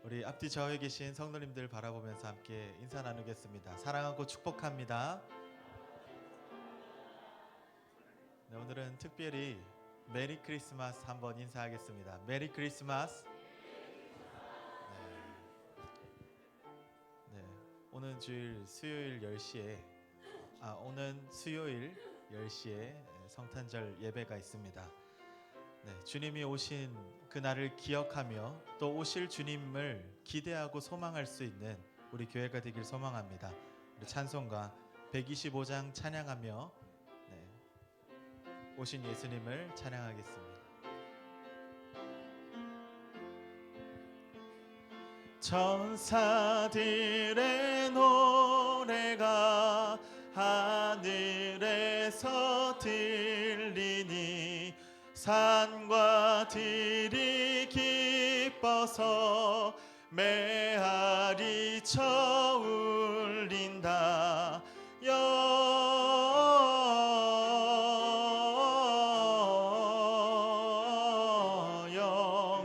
우리 앞뒤 좌우에 계신 성도님들 바라보면서 함께 인사 나누겠습니다. 사랑하고 축복합니다. 네, 오늘은 특별히 메리 크리스마스 한번 인사하겠습니다. 메리 크리스마스. 네, 오늘 주일 수요일 10시에 오늘 수요일 10시에 성탄절 예배가 있습니다. 네, 주님이 오신 그날을 기억하며 또 오실 주님을 기대하고 소망할 수 있는 우리 교회가 되길 소망합니다. 우리 찬송가 125장 찬양하며 오신 예수님을 찬양하겠습니다. 천사들의 노래가 하늘에서 들리니 산과 들이 기뻐서 메아리 쳐 울린다.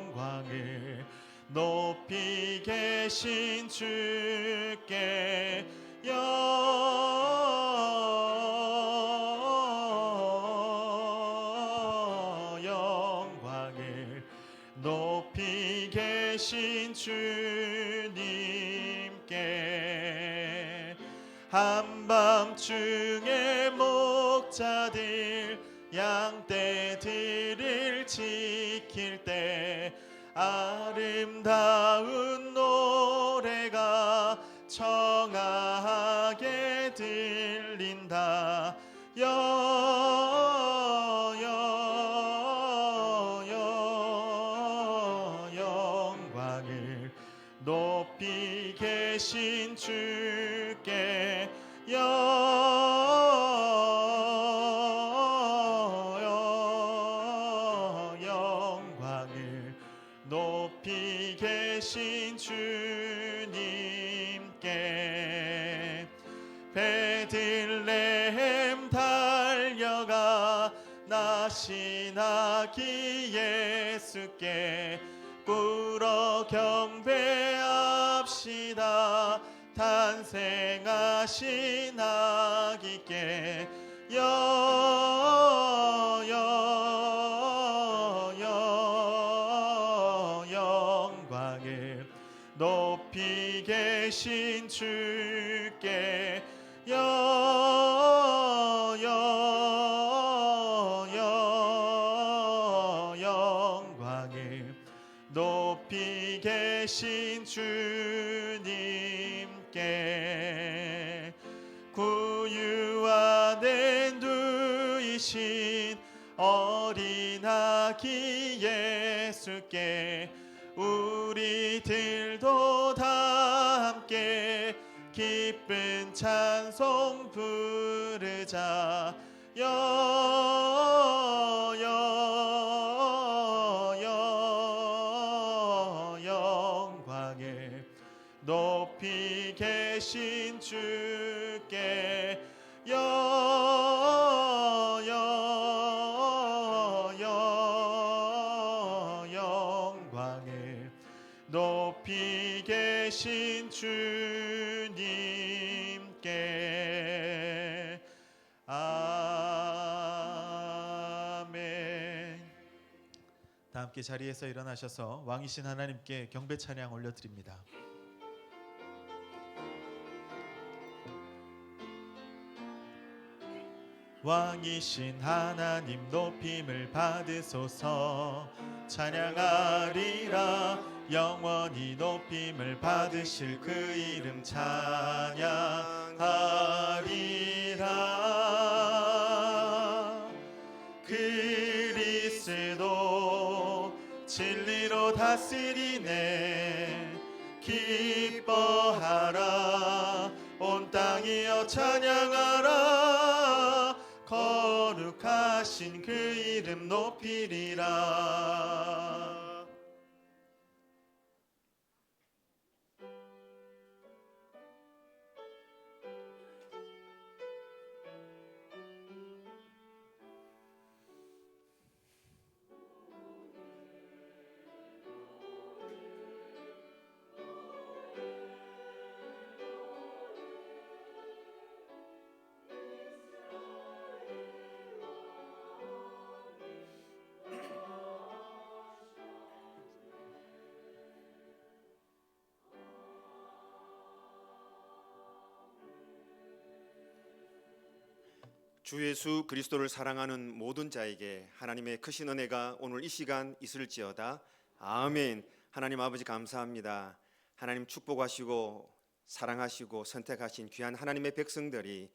영광을 높이 계신 주께 영광을 높이 계신 주님께 한밤중에 목자들 양떼들을 지킬 때 아름다운 노래가 청아하게 들린다. 영광을 높이 계신 주께 영광을 높이 계신 주님께 베들레헴 달려가 나신 아기 예수께 꿇어 경배합시다. 탄생하신 아기께 영광을 높이 계신 주께 영광을 높이 계신 주님께 구유 안에 누이신 어린 아기 예수께 우리들도 다 함께 기쁜 찬송 부르자. 영광을 높이 계신 주께 영광을 높이 계신 주님께 아멘. 다 함께 자리에서 일어나셔서 왕이신 하나님께 경배 찬양 올려드립니다. 왕이신 하나님 높임을 받으소서. 찬양하리라. 영원히 높임을 받으실 그 이름 찬양하리라. 그리스도 진리로 다스리네. 기뻐하라. 온 땅이여 찬양하라. 거룩하신 그 이름 높이리라. 주 예수 그리스도를 사랑하는 모든 자에게 하나님의 크신 은혜가 오늘 이 시간 있을지어다. 아멘. 하나님 아버지 감사합니다. 하나님 축복하시고 사랑하시고 선택하신 귀한 하나님의 백성들이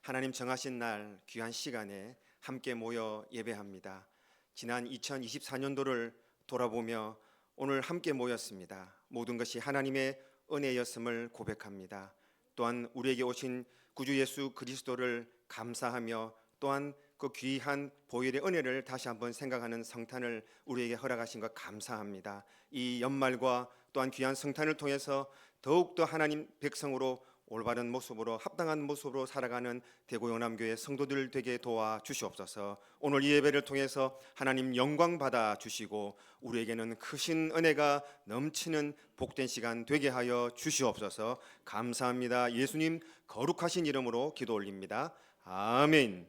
하나님 정하신 날 귀한 시간에 함께 모여 예배합니다. 지난 2024년도를 돌아보며 오늘 함께 모였습니다. 모든 것이 하나님의 은혜였음을 고백합니다. 또한 우리에게 오신 구주 예수 그리스도를 감사하며 또한 그 귀한 보혈의 은혜를 다시 한번 생각하는 성탄을 우리에게 허락하신 것 감사합니다. 이 연말과 또한 귀한 성탄을 통해서 더욱더 하나님 백성으로 올바른 모습으로 합당한 모습으로 살아가는 대구 영남교회 성도들 되게 도와 주시옵소서. 오늘 이 예배를 통해서 하나님 영광 받아 주시고 우리에게는 크신 은혜가 넘치는 복된 시간 되게 하여 주시옵소서. 감사합니다. 예수님 거룩하신 이름으로 기도 올립니다. 아멘.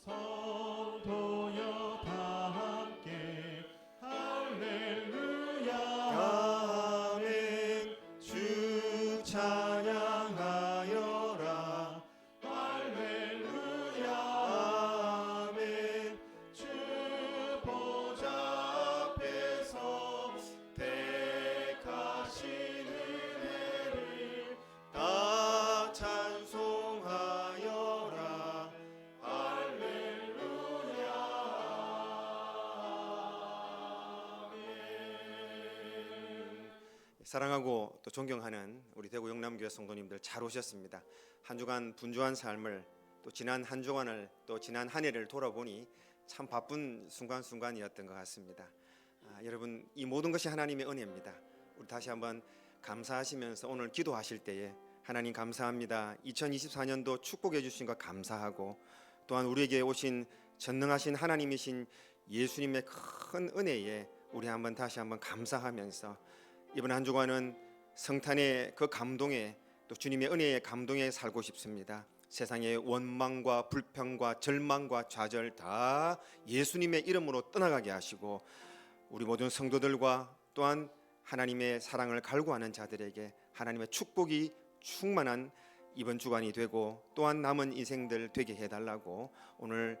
성도여 다 함께 할렐루야 아멘. 주 찬양하여라. 할렐루야 아멘. 주 보좌 앞에서 택하신 은혜를 다 찬송하여라. 사랑하고 또 존경하는 우리 대구 영남교회 성도님들 잘 오셨습니다. 한 주간 분주한 삶을 또 지난 한 주간을 또 지난 한 해를 돌아보니 참 바쁜 순간순간이었던 것 같습니다. 여러분 이 모든 것이 하나님의 은혜입니다. 우리 다시 한번 감사하시면서 오늘 기도하실 때에 하나님 감사합니다. 2024년도 축복해 주신 것 감사하고 또한 우리에게 오신 전능하신 하나님이신 예수님의 큰 은혜에 우리 한번 다시 한번 감사하면서 이번 한 주간은 성탄의 그 감동에 또 주님의 은혜의 감동에 살고 싶습니다. 세상의 원망과 불평과 절망과 좌절 다 예수님의 이름으로 떠나가게 하시고 우리 모든 성도들과 또한 하나님의 사랑을 갈구하는 자들에게 하나님의 축복이 충만한 이번 주간이 되고 또한 남은 인생들 되게 해달라고 오늘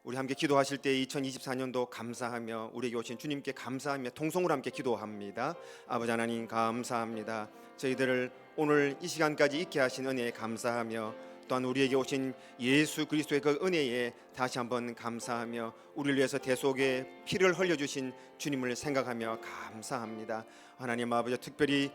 우리 함께 기도하실 때 2024년도 감사하며 우리에게 오신 주님께 감사하며 통성으로 함께 기도합니다. 아버지 하나님 감사합니다. 저희들을 오늘 이 시간까지 있게 하신 은혜에 감사하며 또한 우리에게 오신 예수 그리스도의 그 은혜에 다시 한번 감사하며 우리를 위해서 대속의 피를 흘려주신 주님을 생각하며 감사합니다. 하나님 아버지 특별히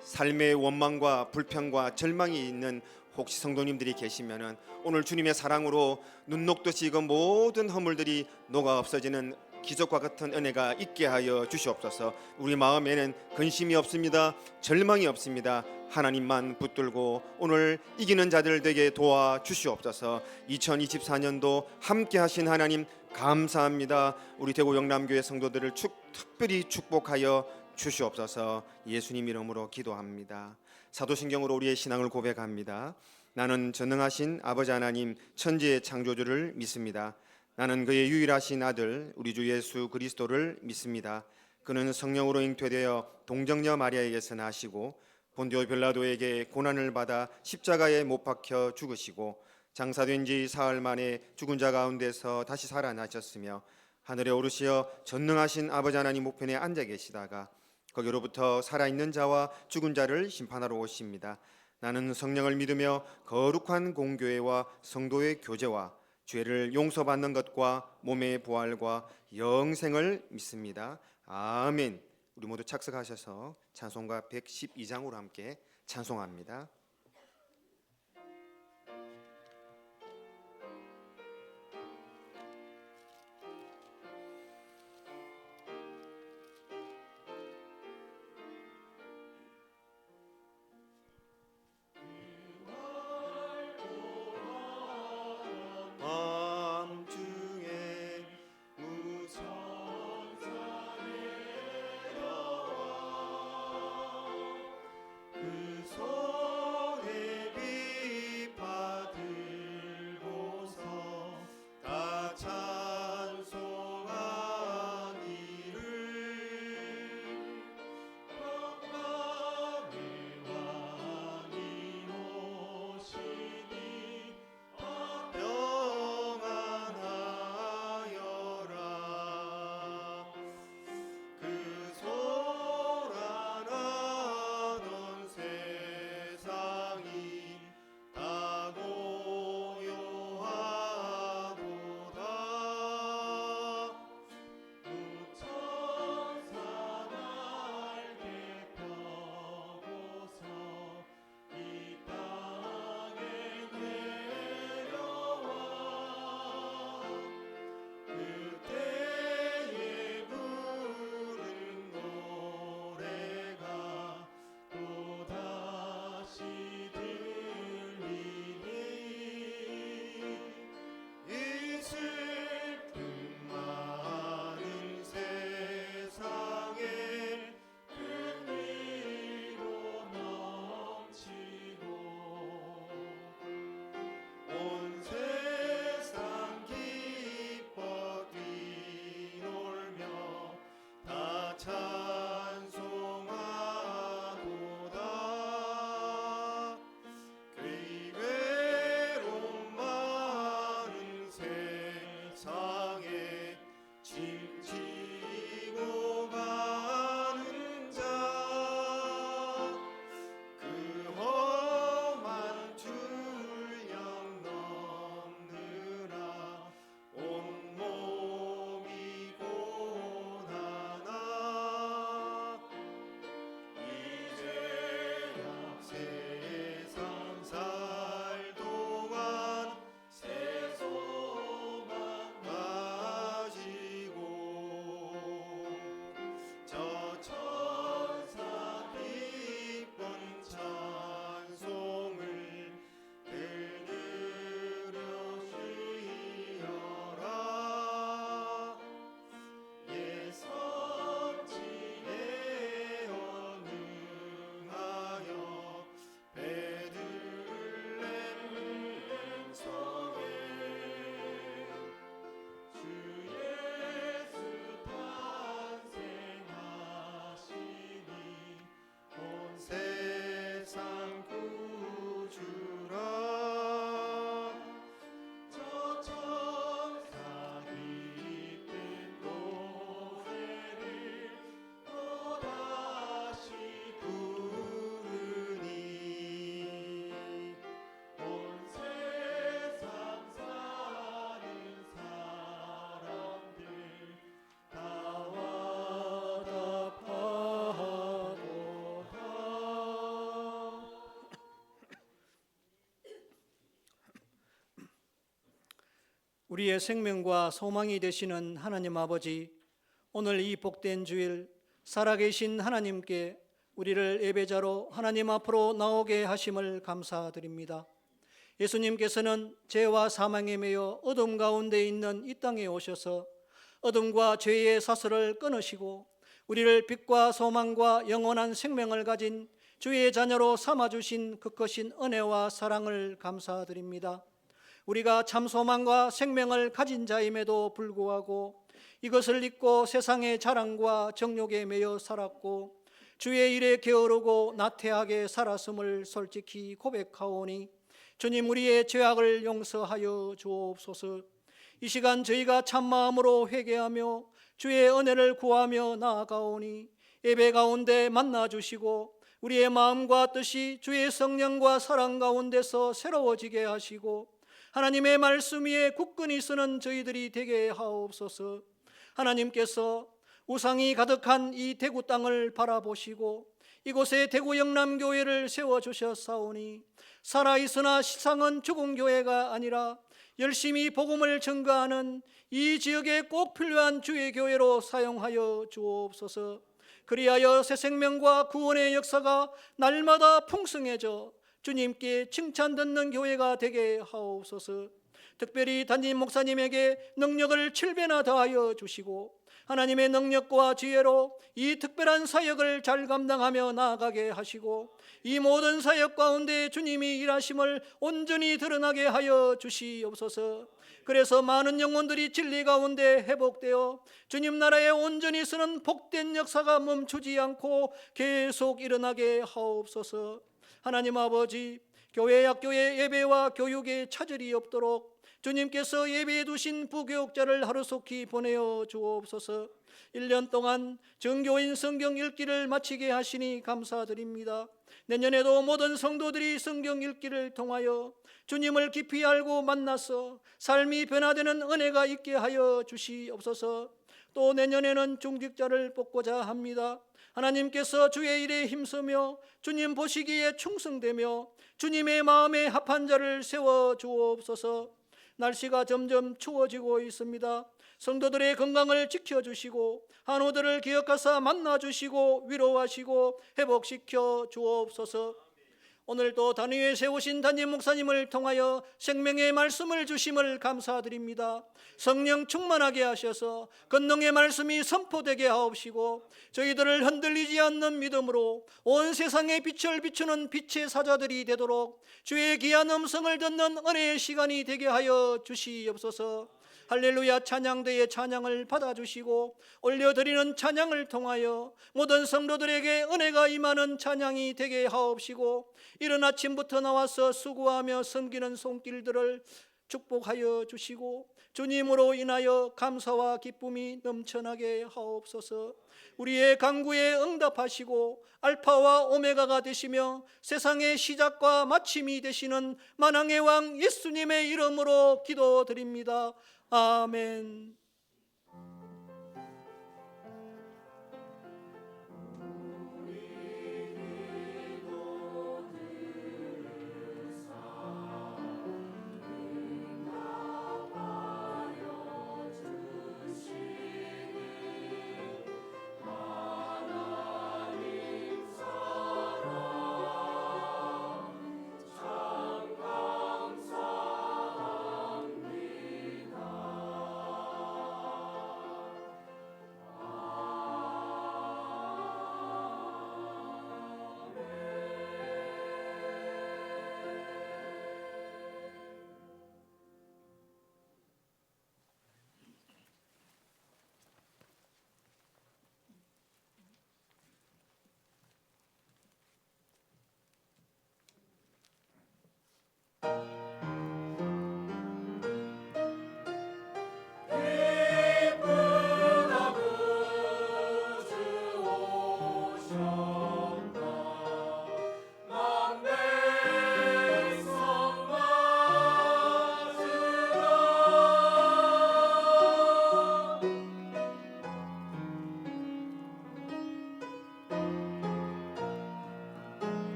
삶의 원망과 불평과 절망이 있는 혹시 성도님들이 계시면은 오늘 주님의 사랑으로 눈 녹듯이 그 모든 허물들이 녹아 없어지는 기적과 같은 은혜가 있게 하여 주시옵소서. 우리 마음에는 근심이 없습니다. 절망이 없습니다. 하나님만 붙들고 오늘 이기는 자들 되게 도와 주시옵소서. 2024년도 함께 하신 하나님 감사합니다. 우리 대구 영남교회 성도들을 특별히 축복하여 주시옵소서. 예수님 이름으로 기도합니다. 사도신경으로 우리의 신앙을 고백합니다. 나는 전능하신 아버지 하나님 천지의 창조주를 믿습니다. 나는 그의 유일하신 아들 우리 주 예수 그리스도를 믿습니다. 그는 성령으로 잉태되어 동정녀 마리아에게서 나시고 본디오 빌라도에게 고난을 받아 십자가에 못 박혀 죽으시고 장사된 지 사흘 만에 죽은 자 가운데서 다시 살아나셨으며 하늘에 오르시어 전능하신 아버지 하나님 우편에 앉아 계시다가 거기로부터 살아있는 자와 죽은 자를 심판하러 오십니다. 나는 성령을 믿으며 거룩한 공교회와 성도의 교제와 죄를 용서받는 것과 몸의 부활과 영생을 믿습니다. 아멘. 우리 모두 착석하셔서 찬송가 112장으로 함께 찬송합니다. 그 찬송하도다. 그의 외로움 많은 세상에 짐지고 가는 자, 그 험한 출령 넘느라 온몸이 고난하나. 이제야 세상 살 동안 새 소망 가지고 저 천사 기쁜 찬송을 들으려 쉬어라. 예성지에 언능하여 베들레헴 성에 주 예수 탄생하시니 온 세상 구주라. 저 천사 기쁜 노래를 또다시 부르니 온 세상 사는 사람들 다 와답하도다. 우리의 생명과 소망이 되시는 하나님 아버지, 오늘 이 복된 주일 살아계신 하나님께 우리를 예배자로 하나님 앞으로 나오게 하심을 감사드립니다. 예수님께서는 죄와 사망에 매여 어둠 가운데 있는 이 땅에 오셔서 어둠과 죄의 사슬을 끊으시고 우리를 빛과 소망과 영원한 생명을 가진 주의 자녀로 삼아주신 그 크신 은혜와 사랑을 감사드립니다. 우리가 참 소망과 생명을 가진 자임에도 불구하고 이것을 잊고 세상의 자랑과 정욕에 매여 살았고 주의 일에 게으르고 나태하게 살았음을 솔직히 고백하오니 주님, 우리의 죄악을 용서하여 주옵소서. 이 시간 저희가 참마음으로 회개하며 주의 은혜를 구하며 나아가오니 예배 가운데 만나주시고 우리의 마음과 뜻이 주의 성령과 사랑 가운데서 새로워지게 하시고 하나님의 말씀 위에 굳건히 서는 저희들이 되게 하옵소서. 하나님께서 우상이 가득한 이 대구 땅을 바라보시고 이곳에 대구 영남교회를 세워주셨사오니 살아있으나 시상은 죽은 교회가 아니라 열심히 복음을 전가하는 이 지역에 꼭 필요한 주의 교회로 사용하여 주옵소서. 그리하여 새 생명과 구원의 역사가 날마다 풍성해져 주님께 칭찬 듣는 교회가 되게 하옵소서. 특별히 담임 목사님에게 능력을 7배나 더하여 주시고 하나님의 능력과 지혜로 이 특별한 사역을 잘 감당하며 나아가게 하시고 이 모든 사역 가운데 주님이 일하심을 온전히 드러나게 하여 주시옵소서. 그래서 많은 영혼들이 진리 가운데 회복되어 주님 나라에 온전히 서는 복된 역사가 멈추지 않고 계속 일어나게 하옵소서. 하나님 아버지, 교회 학교의 예배와 교육에 차질이 없도록 주님께서 예배해 두신 부교육자를 하루속히 보내어 주옵소서. 1년 동안 정교인 성경 읽기를 마치게 하시니 감사드립니다. 내년에도 모든 성도들이 성경 읽기를 통하여 주님을 깊이 알고 만나서 삶이 변화되는 은혜가 있게 하여 주시옵소서. 또 내년에는 중직자를 뽑고자 합니다. 하나님께서 주의 일에 힘쓰며 주님 보시기에 충성되며 주님의 마음에 합한 자를 세워 주옵소서. 날씨가 점점 추워지고 있습니다. 성도들의 건강을 지켜주시고 한우들을 기억하사 만나주시고 위로하시고 회복시켜 주옵소서. 오늘도 단위에 세우신 담임 목사님을 통하여 생명의 말씀을 주심을 감사드립니다. 성령 충만하게 하셔서 권능의 말씀이 선포되게 하옵시고 저희들을 흔들리지 않는 믿음으로 온 세상에 빛을 비추는 빛의 사자들이 되도록 주의 귀한 음성을 듣는 은혜의 시간이 되게 하여 주시옵소서. 할렐루야 찬양대의 찬양을 받아주시고 올려드리는 찬양을 통하여 모든 성도들에게 은혜가 임하는 찬양이 되게 하옵시고 이른 아침부터 나와서 수고하며 섬기는 손길들을 축복하여 주시고 주님으로 인하여 감사와 기쁨이 넘쳐나게 하옵소서. 우리의 간구에 응답하시고 알파와 오메가가 되시며 세상의 시작과 마침이 되시는 만왕의 왕 예수님의 이름으로 기도드립니다. 아멘.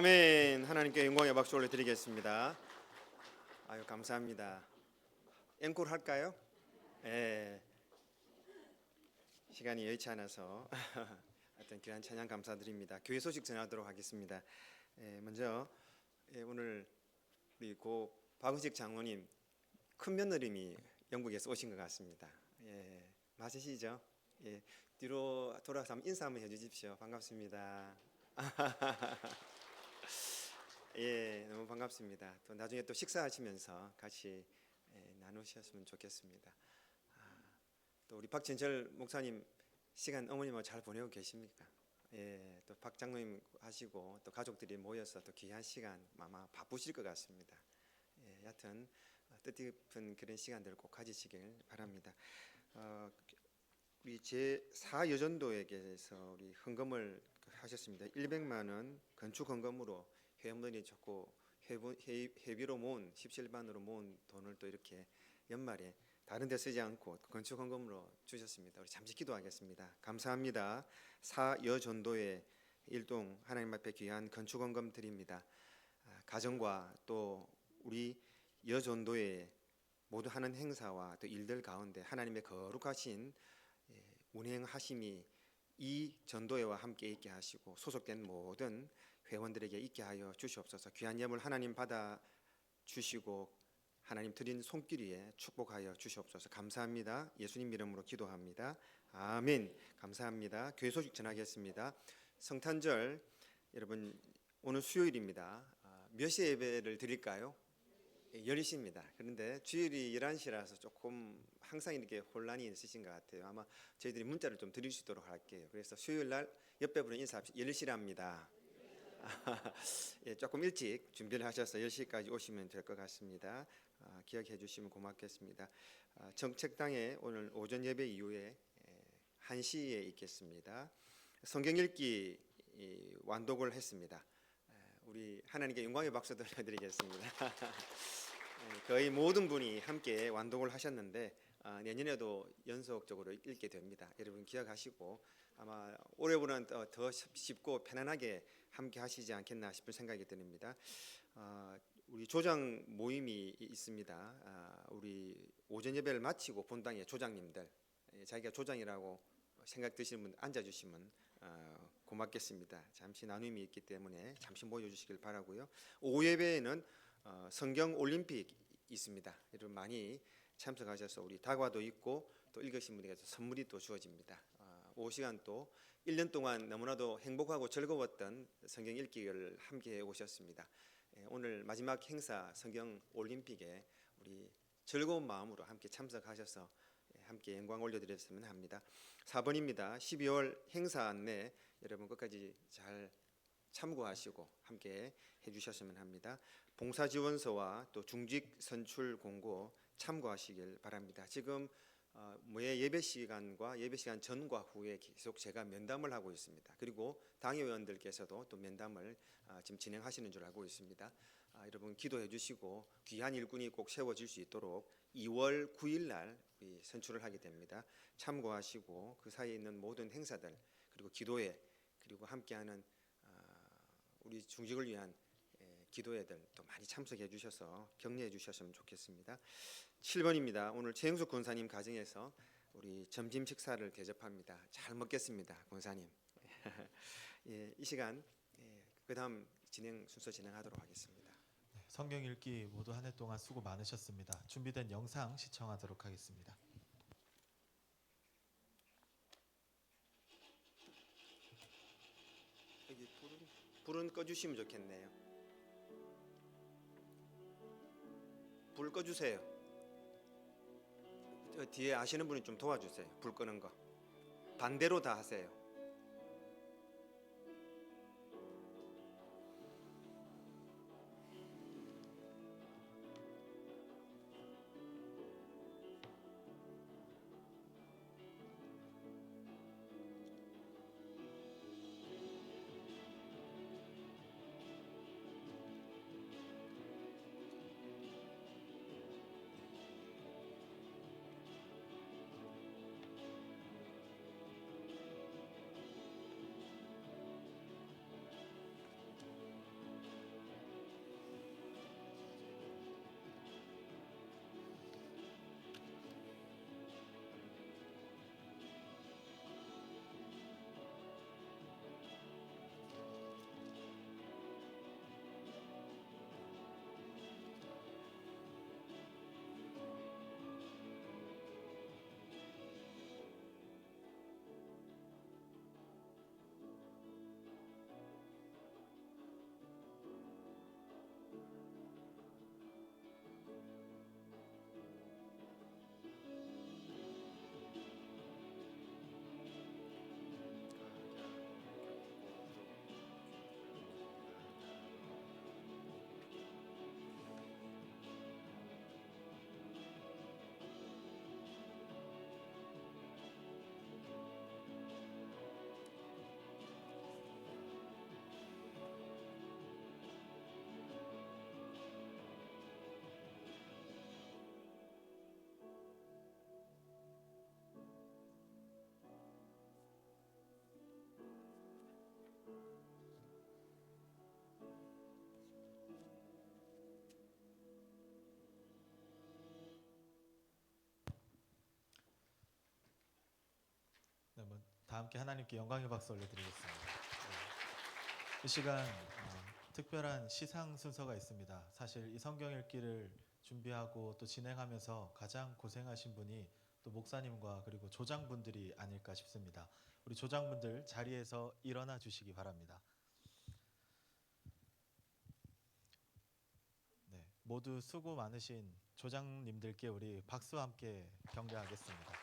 아멘. 하나님께 영광의 박수 올려드리겠습니다. 아유 감사합니다. 앵콜 할까요? 예. 시간이 여의치 않아서 하여튼 귀한 찬양 감사드립니다. 교회 소식 전하도록 하겠습니다. 먼저 오늘 우리 고 박은식 장로님 큰 며느님이 영국에서 오신 것 같습니다. 맞으시죠? 뒤로 돌아서 한번 인사 한번 해주십시오. 반갑습니다. 너무 반갑습니다. 또 나중에 또 식사하시면서 같이 나누셨으면 좋겠습니다. 또 우리 박진철 목사님 시간 어머님하고 잘 보내고 계십니까? 또 박 장로님 하시고 또 가족들이 모여서 또 귀한 시간 아마 바쁘실 것 같습니다. 여하튼 뜻깊은 그런 시간들을 꼭 가지시길 바랍니다. 우리 제4여전도에게서 우리 헌금을 하셨습니다. 100만 원 건축 헌금으로 회원들이 자꾸 회비로 모은 17반으로 모은 돈을 또 이렇게 연말에 다른 데 쓰지 않고 건축 헌금으로 주셨습니다. 우리 잠시 기도하겠습니다. 감사합니다. 사여전도의 일동 하나님 앞에 귀한 건축 헌금 드립니다. 가정과 또 우리 여전도의 모두 하는 행사와 또 일들 가운데 하나님의 거룩하신 운행하심이 이 전도회와 함께 있게 하시고 소속된 모든 회원들에게 있게 하여 주시옵소서. 귀한 예물 하나님 받아 주시고 하나님 드린 손길 위에 축복하여 주시옵소서. 감사합니다. 예수님 이름으로 기도합니다. 아멘. 감사합니다. 교회 소식 전하겠습니다. 성탄절 여러분 오늘 수요일입니다. 몇 시에 예배를 드릴까요? 10시입니다. 그런데 주일이 11시라서 조금 항상 이렇게 혼란이 있으신 것 같아요. 아마 저희들이 문자를 좀 드릴 수 있도록 할게요. 그래서 수요일 날 옆에 분은 인사합시다. 10시랍니다. 조금 일찍 준비를 하셔서 10시까지 오시면 될 것 같습니다. 기억해 주시면 고맙겠습니다. 정책당에 오늘 오전 예배 이후에 1시에 있겠습니다. 성경 읽기 완독을 했습니다. 우리 하나님께 영광의 박수 드리겠습니다. 거의 모든 분이 함께 완독을 하셨는데 내년에도 연속적으로 읽게 됩니다. 여러분 기억하시고 아마 올해보다는 더 쉽고 편안하게 함께 하시지 않겠나 싶은 생각이 듭니다. 우리 조장 모임이 있습니다. 우리 오전 예배를 마치고 본당의 조장님들 자기가 조장이라고 생각 드시는 분 앉아주시면 고맙겠습니다. 잠시 나눔이 있기 때문에 잠시 모여주시길 바라고요. 오후 예배에는 성경 올림픽 있습니다. 여러분 많이 참석하셔서 우리 다과도 있고 또 읽으신 분에게 선물이 또 주어집니다. 오후 시간 또 1년 동안 너무나도 행복하고 즐거웠던 성경 읽기를 함께 오셨습니다. 오늘 마지막 행사 성경 올림픽에 우리 즐거운 마음으로 함께 참석하셔서 함께 영광 올려드렸으면 합니다. 4번입니다. 12월 행사 안내 여러분 끝까지 잘 참고하시고 함께 해주셨으면 합니다. 봉사지원서와 또 중직 선출 공고 참고하시길 바랍니다. 지금 매 예배 시간과 예배 시간 전과 후에 계속 제가 면담을 하고 있습니다. 그리고 당회의원들께서도 또 면담을 지금 진행하시는 줄 알고 있습니다. 여러분 기도해 주시고 귀한 일꾼이 꼭 세워질 수 있도록 2월 9일 날 선출을 하게 됩니다. 참고하시고 그 사이에 있는 모든 행사들 그리고 기도회 그리고 함께하는 우리 중직을 위한 기도회들 또 많이 참석해 주셔서 격려해 주셨으면 좋겠습니다. 7번입니다. 오늘 최영숙 권사님 가정에서 우리 점심 식사를 대접합니다. 잘 먹겠습니다, 권사님. 이 시간 그다음 순서 진행하도록 하겠습니다. 성경 읽기 모두 한 해 동안 수고 많으셨습니다. 준비된 영상 시청하도록 하겠습니다. 여기 불은 꺼주시면 좋겠네요. 불 꺼주세요. 저 뒤에 아시는 분이 좀 도와주세요. 불 끄는 거 반대로 다 하세요. 함께 하나님께 영광의 박수 올려드리겠습니다. 이 시간 특별한 시상 순서가 있습니다. 사실 이 성경 읽기를 준비하고 또 진행하면서 가장 고생하신 분이 또 목사님과 그리고 조장분들이 아닐까 싶습니다. 우리 조장분들 자리에서 일어나 주시기 바랍니다. 네, 모두 수고 많으신 조장님들께 우리 박수와 함께 경례하겠습니다.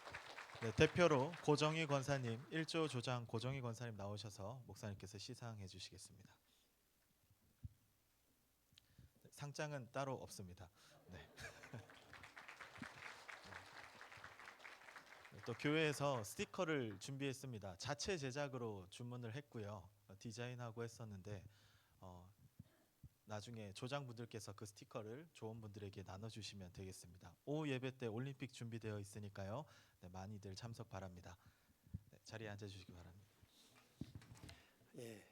네, 대표로 고정희 권사님, 1조 조장 고정희 권사님 나오셔서 목사님께서 시상해 주시겠습니다. 네, 상장은 따로 없습니다. 네. 또 교회에서 스티커를 준비했습니다. 자체 제작으로 주문을 했고요. 디자인하고 했었는데 나중에 조장분들께서 그 스티커를 좋은 분들에게 나눠주시면 되겠습니다. 오후 예배 때 올림픽 준비되어 있으니까요. 네, 많이들 참석 바랍니다. 네, 자리에 앉아주시기 바랍니다. 예.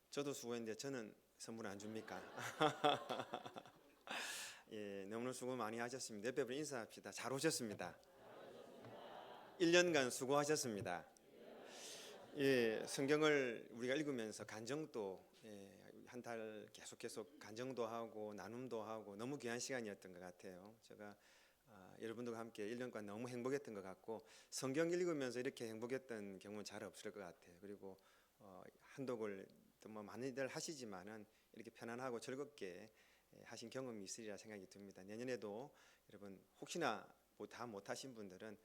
저도 수고했는데 저는 선물 안 줍니까? 예, 너무나 수고 많이 하셨습니다. 옆에 분 인사합시다. 잘 오셨습니다. 1년간 수고하셨습니다. 예, 성경을 우리가 읽으면서 간정도 한 달 계속 간정도 하고 나눔도 하고 너무 귀한 시간이었던 것 같아요. 제가 여러분들과 함께 1년간 너무 행복했던 것 같고 성경 읽으면서 이렇게 행복했던 경우는 잘 없을 것 같아요. 그리고 한독을 뭐 많이들 하시지만은 이렇게 편안하고 즐겁게 하신 경험이 있으리라 생각이 듭니다. 내년에도 여러분 혹시나 다 못하신 분들은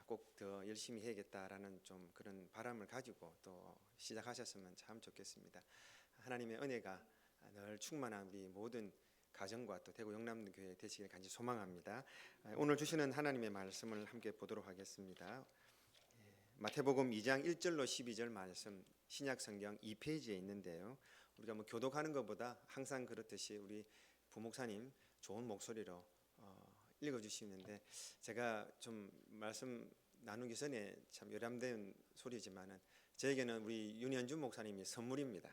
꼭 더 열심히 해야겠다라는 좀 그런 바람을 가지고 또 시작하셨으면 참 좋겠습니다. 하나님의 은혜가 늘 충만한 우리 모든 가정과 또 대구 영남교회 되시길 간절히 소망합니다. 오늘 주시는 하나님의 말씀을 함께 보도록 하겠습니다. 마태복음 2장 1절로 12절 말씀 신약 성경 2페이지에 있는데요. 우리가 뭐 교독하는 것보다 항상 그렇듯이 우리 부목사님 좋은 목소리로 읽어주시는데 제가 좀 말씀 나누기 전에 참 요람된 소리지만은 저에게는 우리 윤현준 목사님이 선물입니다.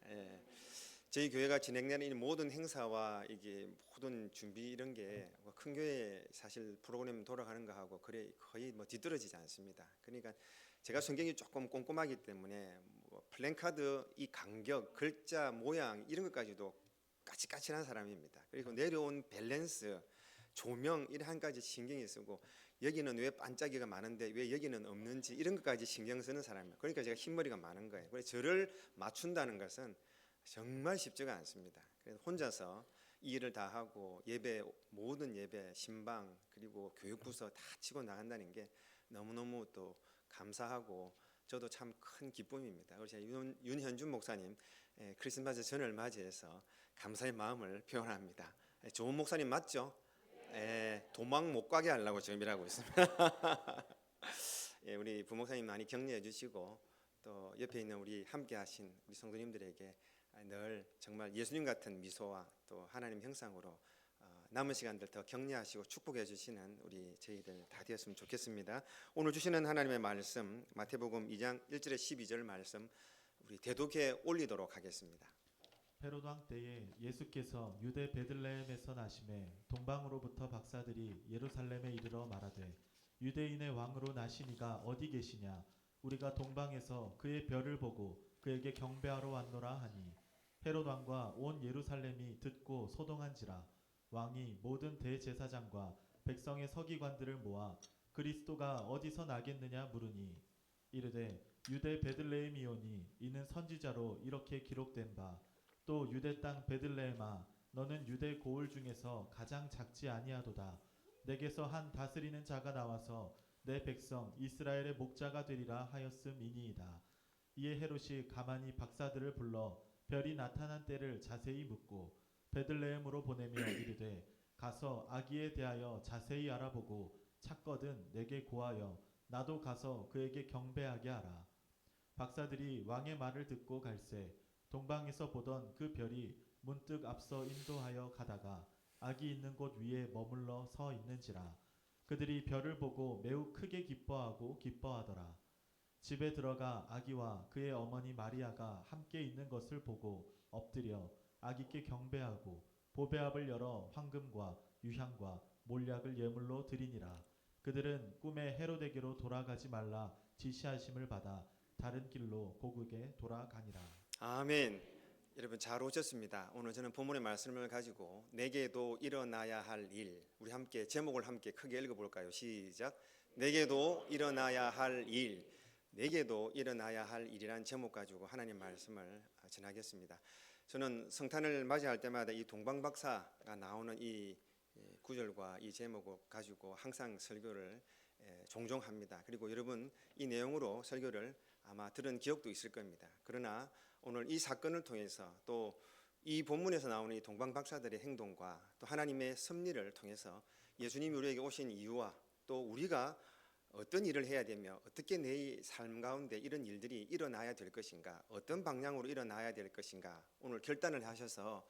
예. 저희 교회가 진행되는 이 모든 행사와 이게 모든 준비 이런 게 큰 교회 사실 프로그램 돌아가는 거하고 그래 거의 뭐 뒤떨어지지 않습니다. 그러니까 제가 성경이 조금 꼼꼼하기 때문에 뭐 플랜카드 이 간격, 글자 모양 이런 것까지도 까칠까칠한 사람입니다. 그리고 내려온 밸런스, 조명 이런 한 가지 신경이 쓰고 여기는 왜 반짝이가 많은데 왜 여기는 없는지 이런 것까지 신경 쓰는 사람이에요. 그러니까 제가 흰머리가 많은 거예요. 그래서 저를 맞춘다는 것은 정말 쉽지가 않습니다. 그래서 혼자서 이 일을 다 하고 예배 모든 예배 신방 그리고 교육부서 다 치고 나간다는 게 너무너무 또 감사하고 저도 참 큰 기쁨입니다. 그래서 윤현준 목사님 크리스마스 전을 맞이해서 감사의 마음을 표현합니다. 좋은 목사님 맞죠? 도망 못 가게 하려고 지금 일하고 있습니다. 예, 우리 부목사님 많이 격려해 주시고 또 옆에 있는 우리 함께 하신 우리 성도님들에게 늘 정말 예수님 같은 미소와 또 하나님 형상으로 남은 시간들 더 격려하시고 축복해 주시는 우리 저희들 다 되었으면 좋겠습니다. 오늘 주시는 하나님의 말씀 마태복음 2장 1절에 12절 말씀 우리 대독에 올리도록 하겠습니다. 헤롯 왕 때에 예수께서 유대 베들레헴에서 나심에 동방으로부터 박사들이 예루살렘에 이르러 말하되 유대인의 왕으로 나시니가 어디 계시냐 우리가 동방에서 그의 별을 보고 그에게 경배하러 왔노라 하니 헤롯 왕과 온 예루살렘이 듣고 소동한지라 왕이 모든 대제사장과 백성의 서기관들을 모아 그리스도가 어디서 나겠느냐 물으니 이르되 유대 베들레헴이오니 이는 선지자로 이렇게 기록된 바 또 유대 땅 베들레헴아 너는 유대 고을 중에서 가장 작지 아니하도다 내게서 한 다스리는 자가 나와서 내 백성 이스라엘의 목자가 되리라 하였음이니이다. 이에 헤롯이 가만히 박사들을 불러 별이 나타난 때를 자세히 묻고 베들레헴으로 보내며 이르되 가서 아기에 대하여 자세히 알아보고 찾거든 내게 고하여 나도 가서 그에게 경배하게 하라. 박사들이 왕의 말을 듣고 갈새 동방에서 보던 그 별이 문득 앞서 인도하여 가다가 아기 있는 곳 위에 머물러 서 있는지라. 그들이 별을 보고 매우 크게 기뻐하더라. 집에 들어가 아기와 그의 어머니 마리아가 함께 있는 것을 보고 엎드려 아기께 경배하고 보배압을 열어 황금과 유향과 몰약을 예물로 드리니라. 그들은 꿈에 헤로데게로 돌아가지 말라 지시하심을 받아 다른 길로 고국에 돌아가니라. 아멘. 여러분 잘 오셨습니다. 오늘 저는 본문의 말씀을 가지고 내게도 일어나야 할 일, 우리 함께 제목을 함께 크게 읽어볼까요? 시작. 내게도 일어나야 할 일, 내게도 일어나야 할 일이란 제목 가지고 하나님 말씀을 전하겠습니다. 저는 성탄을 맞이할 때마다 이 동방박사가 나오는 이 구절과 이 제목을 가지고 항상 설교를 종종 합니다. 그리고 여러분 이 내용으로 설교를 아마 들은 기억도 있을 겁니다. 그러나 오늘 이 사건을 통해서 또 이 본문에서 나오는 이 동방박사들의 행동과 또 하나님의 섭리를 통해서 예수님이 우리에게 오신 이유와 또 우리가 어떤 일을 해야 되며 어떻게 내 삶 가운데 이런 일들이 일어나야 될 것인가, 어떤 방향으로 일어나야 될 것인가 오늘 결단을 하셔서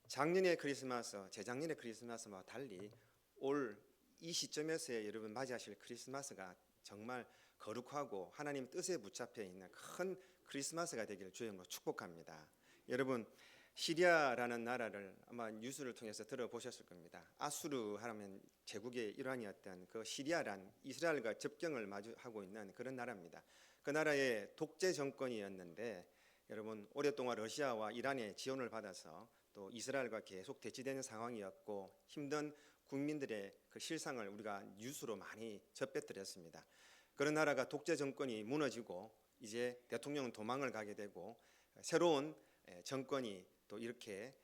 작년의 크리스마스, 재작년의 크리스마스와 달리 올 이 시점에서의 여러분 맞이하실 크리스마스가 정말 거룩하고 하나님 뜻에 붙잡혀 있는 큰 크리스마스가 되기를 주의 이름으로 축복합니다. 여러분 시리아라는 나라를 아마 뉴스를 통해서 들어보셨을 겁니다. 아수르 하면 제국의 일환이었던 그 시리아란 이스라엘과 접경을 마주하고 있는 그런 나라입니다. 그 나라의 독재 정권이었는데 여러분 오랫동안 러시아와 이란의 지원을 받아서 또 이스라엘과 계속 대치되는 상황이었고 힘든 국민들의 그 실상을 우리가 뉴스로 많이 접해드렸습니다. 그런 나라가 독재 정권이 무너지고 이제 대통령은 도망을 가게 되고 새로운 정권이 또 이렇게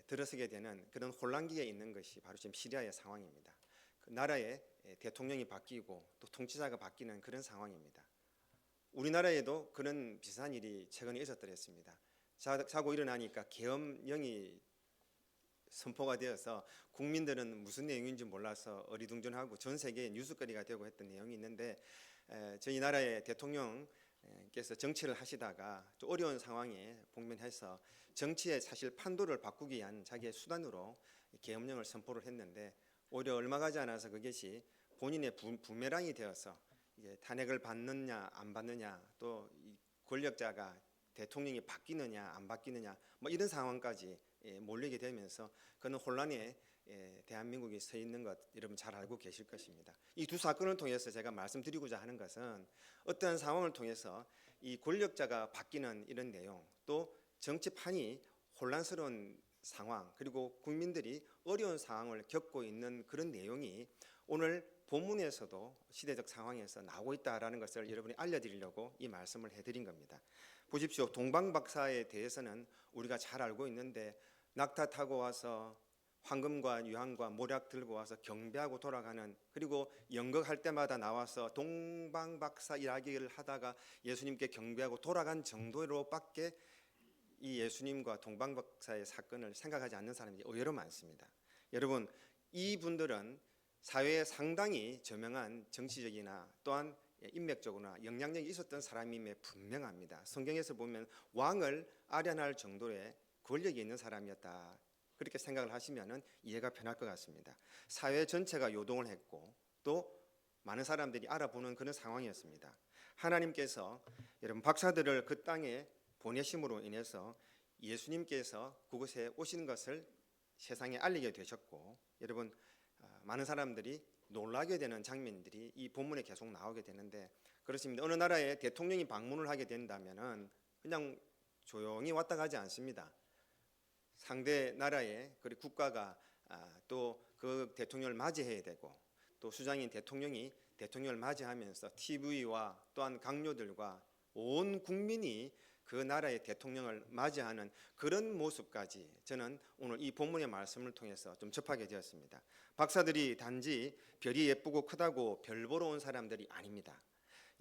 들어서게 되는 그런 혼란기에 있는 것이 바로 지금 시리아의 상황입니다. 그 나라의 대통령이 바뀌고 또 통치자가 바뀌는 그런 상황입니다. 우리나라에도 그런 비슷한 일이 최근에 있었더랬습니다. 자고 일어나니까 계엄령이 선포가 되어서 국민들은 무슨 내용인지 몰라서 어리둥절하고 전 세계에 뉴스거리가 되고 했던 내용이 있는데 저희 나라의 대통령께서 정치를 하시다가 좀 어려운 상황에 직면해서 정치의 사실 판도를 바꾸기 위한 자기의 수단으로 계엄령을 선포를 했는데 오히려 얼마 가지 않아서 그것이 본인의 부메랑이 되어서 이제 탄핵을 받느냐 안 받느냐 또 권력자가 대통령이 바뀌느냐 안 바뀌느냐 뭐 이런 상황까지 몰리게 되면서 그런 혼란에 대한민국이 서 있는 것 여러분 잘 알고 계실 것입니다. 이 두 사건을 통해서 제가 말씀드리고자 하는 것은 어떠한 상황을 통해서 이 권력자가 바뀌는 이런 내용 또 정치판이 혼란스러운 상황 그리고 국민들이 어려운 상황을 겪고 있는 그런 내용이 오늘 본문에서도 시대적 상황에서 나오고 있다라는 것을 여러분이 알려드리려고 이 말씀을 해드린 겁니다. 보십시오. 동방박사에 대해서는 우리가 잘 알고 있는데 낙타 타고 와서 황금과 유황과 모략 들고 와서 경배하고 돌아가는 그리고 연극할 때마다 나와서 동방박사 이야기를 하다가 예수님께 경배하고 돌아간 정도로밖에 이 예수님과 동방박사의 사건을 생각하지 않는 사람이 의외로 많습니다. 여러분 이분들은 사회에 상당히 저명한 정치적이나 또한 인맥적으로나 영향력이 있었던 사람임에 분명합니다. 성경에서 보면 왕을 아련할 정도의 권력이 있는 사람이었다. 그렇게 생각을 하시면 이해가 편할 것 같습니다. 사회 전체가 요동을 했고 또 많은 사람들이 알아보는 그런 상황이었습니다. 하나님께서 여러분 박사들을 그 땅에 보내심으로 인해서 예수님께서 그곳에 오신 것을 세상에 알리게 되셨고 여러분 많은 사람들이 놀라게 되는 장면들이 이 본문에 계속 나오게 되는데 그렇습니다. 어느 나라에 대통령이 방문을 하게 된다면은 그냥 조용히 왔다 가지 않습니다. 상대 나라의 그리고 국가가 또 그 대통령을 맞이해야 되고 또 수장인 대통령이 대통령을 맞이하면서 TV와 또한 강요들과 온 국민이 그 나라의 대통령을 맞이하는 그런 모습까지 저는 오늘 이 본문의 말씀을 통해서 좀 접하게 되었습니다. 박사들이 단지 별이 예쁘고 크다고 별 보러 온 사람들이 아닙니다.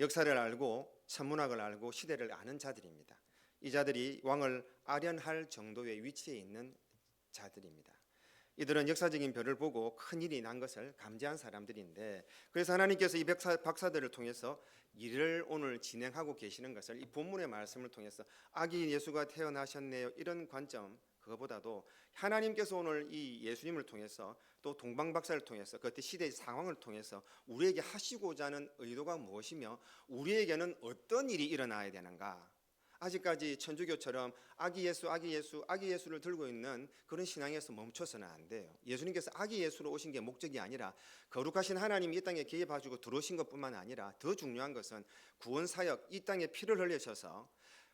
역사를 알고 천문학을 알고 시대를 아는 자들입니다. 이 자들이 왕을 아련할 정도의 위치에 있는 자들입니다. 이들은 역사적인 별을 보고 큰 일이 난 것을 감지한 사람들인데 그래서 하나님께서 이 박사들을 통해서 일을 오늘 진행하고 계시는 것을 이 본문의 말씀을 통해서 아기 예수가 태어나셨네요 이런 관점 그거보다도 하나님께서 오늘 이 예수님을 통해서 또 동방박사를 통해서 그때 시대의 상황을 통해서 우리에게 하시고자 하는 의도가 무엇이며 우리에게는 어떤 일이 일어나야 되는가 아직까지 천주교처럼 아기 예수, 아기 예수, 아기 예수를 들고 있는 그런 신앙에서 멈춰서는 안 돼요. 예수님께서 아기 예수로 오신 게 목적이 아니라 거룩하신 하나님이 이 땅에 개입하시고 들어오신 것뿐만 아니라 더 중요한 것은 구원 사역, 이 땅에 피를 흘리셔서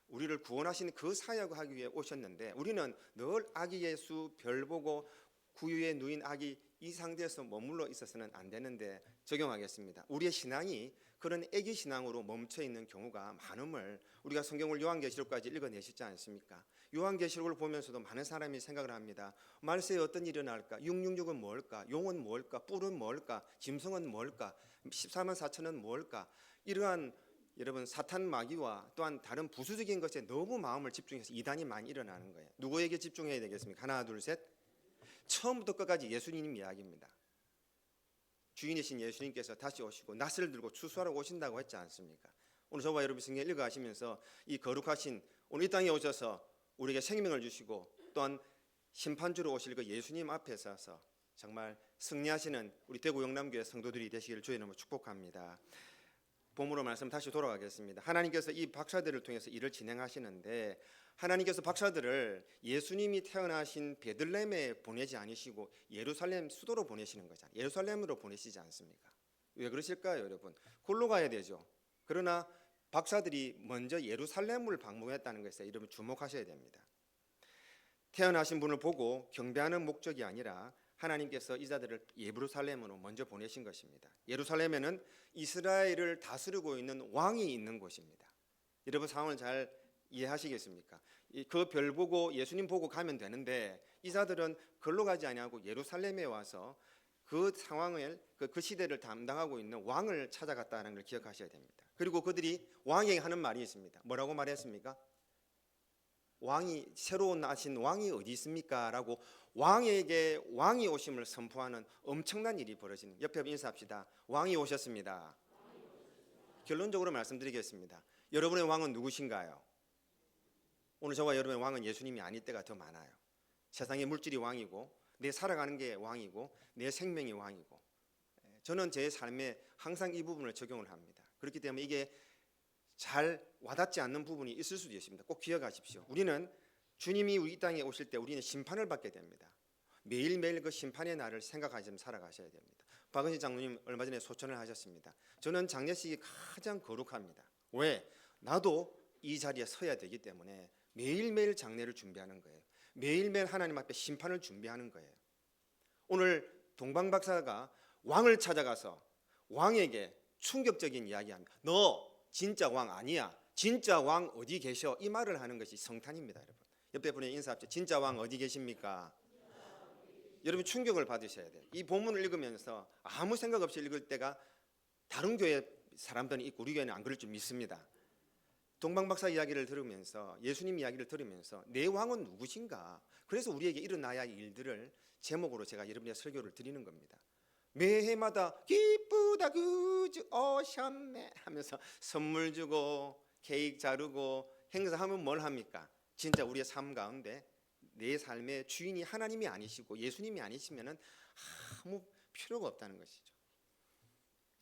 우리를 구원하신 그 사역을 하기 위해 오셨는데, 우리는 늘 아기 예수, 별 보고 구유에 누인 아기, 이 상태에서 머물러 있어서는 안 되는데 적용하겠습니다. 우리의 신앙이 그런 애기 신앙으로 멈춰 있는 경우가 많음을 우리가 성경을 요한계시록까지 읽어내시지 않습니까? 요한계시록을 보면서도 많은 사람이 생각을 합니다. 말세에 어떤 일이 일어날까? 666은 뭘까? 용은 뭘까? 뿔은 뭘까? 짐승은 뭘까? 14만 4천은 뭘까? 이러한 여러분 사탄 마귀와 또한 다른 부수적인 것에 너무 마음을 집중해서 이단이 많이 일어나는 거예요. 누구에게 집중해야 되겠습니까? 하나, 둘, 셋. 처음부터 끝까지 예수님 이야기입니다. 주인이신 예수님께서 다시 오시고 낫을 들고 추수하러 오신다고 했지 않습니까? 오늘 저와 여러분 성경 읽어가시면서 이 거룩하신 오늘 이 땅에 오셔서 우리에게 생명을 주시고 또한 심판주로 오실 그 예수님 앞에 서서 정말 승리하시는 우리 대구 영남교회 성도들이 되시기를 주의 이름으로 축복합니다. 본문으로 말씀 다시 돌아가겠습니다. 하나님께서 이 박사들을 통해서 일을 진행하시는데, 하나님께서 박사들을 예수님이 태어나신 베들레헴에 보내지 않으시고 예루살렘 수도로 보내시는 거잖아요. 예루살렘으로 보내시지 않습니까? 왜 그러실까요, 여러분? 골로 가야 되죠. 그러나 박사들이 먼저 예루살렘을 방문했다는 것에 여러분 주목하셔야 됩니다. 태어나신 분을 보고 경배하는 목적이 아니라 하나님께서 이 자들을 예루살렘으로 먼저 보내신 것입니다. 예루살렘에는 이스라엘을 다스리고 있는 왕이 있는 곳입니다. 여러분 상황을 잘 이해하시겠습니까? 그 별 보고 예수님 보고 가면 되는데 이 자들은 걸로 가지 아니하고 예루살렘에 와서 그 상황을 그 시대를 담당하고 있는 왕을 찾아갔다는 걸 기억하셔야 됩니다. 그리고 그들이 왕에게 하는 말이 있습니다. 뭐라고 말했습니까? 왕이 새로 나신 왕이 어디 있습니까? 라고 왕에게 왕이 오심을 선포하는 엄청난 일이 벌어지는, 옆에 인사합시다. 왕이 오셨습니다. 결론적으로 말씀드리겠습니다. 여러분의 왕은 누구신가요? 오늘 저와 여러분의 왕은 예수님이 아닐 때가 더 많아요. 세상의 물질이 왕이고 내 살아가는 게 왕이고 내 생명이 왕이고, 저는 제 삶에 항상 이 부분을 적용을 합니다. 그렇기 때문에 이게 잘 와닿지 않는 부분이 있을 수도 있습니다. 꼭 기억하십시오. 우리는 주님이 우리 땅에 오실 때 우리는 심판을 받게 됩니다. 매일매일 그 심판의 날을 생각하시며 살아가셔야 됩니다. 박은희 장로님 얼마 전에 소천을 하셨습니다. 저는 장례식이 가장 거룩합니다. 왜? 나도 이 자리에 서야 되기 때문에 매일매일 장례를 준비하는 거예요. 매일매일 하나님 앞에 심판을 준비하는 거예요. 오늘 동방박사가 왕을 찾아가서 왕에게 충격적인 이야기합니다. 너 진짜 왕 아니야. 진짜 왕 어디 계셔? 이 말을 하는 것이 성탄입니다, 여러분. 옆에 분에 인사합시다. 진짜 왕 어디 계십니까? 여러분 충격을 받으셔야 돼요. 이 본문을 읽으면서 아무 생각 없이 읽을 때가 다른 교회 사람들은 있고 우리 교회는 안 그럴 줄 믿습니다. 동방박사 이야기를 들으면서 예수님 이야기를 들으면서 내 왕은 누구신가? 그래서 우리에게 일어나야 할 일들을 제목으로 제가 여러분의 설교를 드리는 겁니다. 매해마다 기쁘다 그주 오셨네 하면서 선물 주고 케이크 자르고 행사하면 뭘 합니까? 진짜 우리의 삶 가운데 내 삶의 주인이 하나님이 아니시고 예수님이 아니시면은 아무 필요가 없다는 것이죠.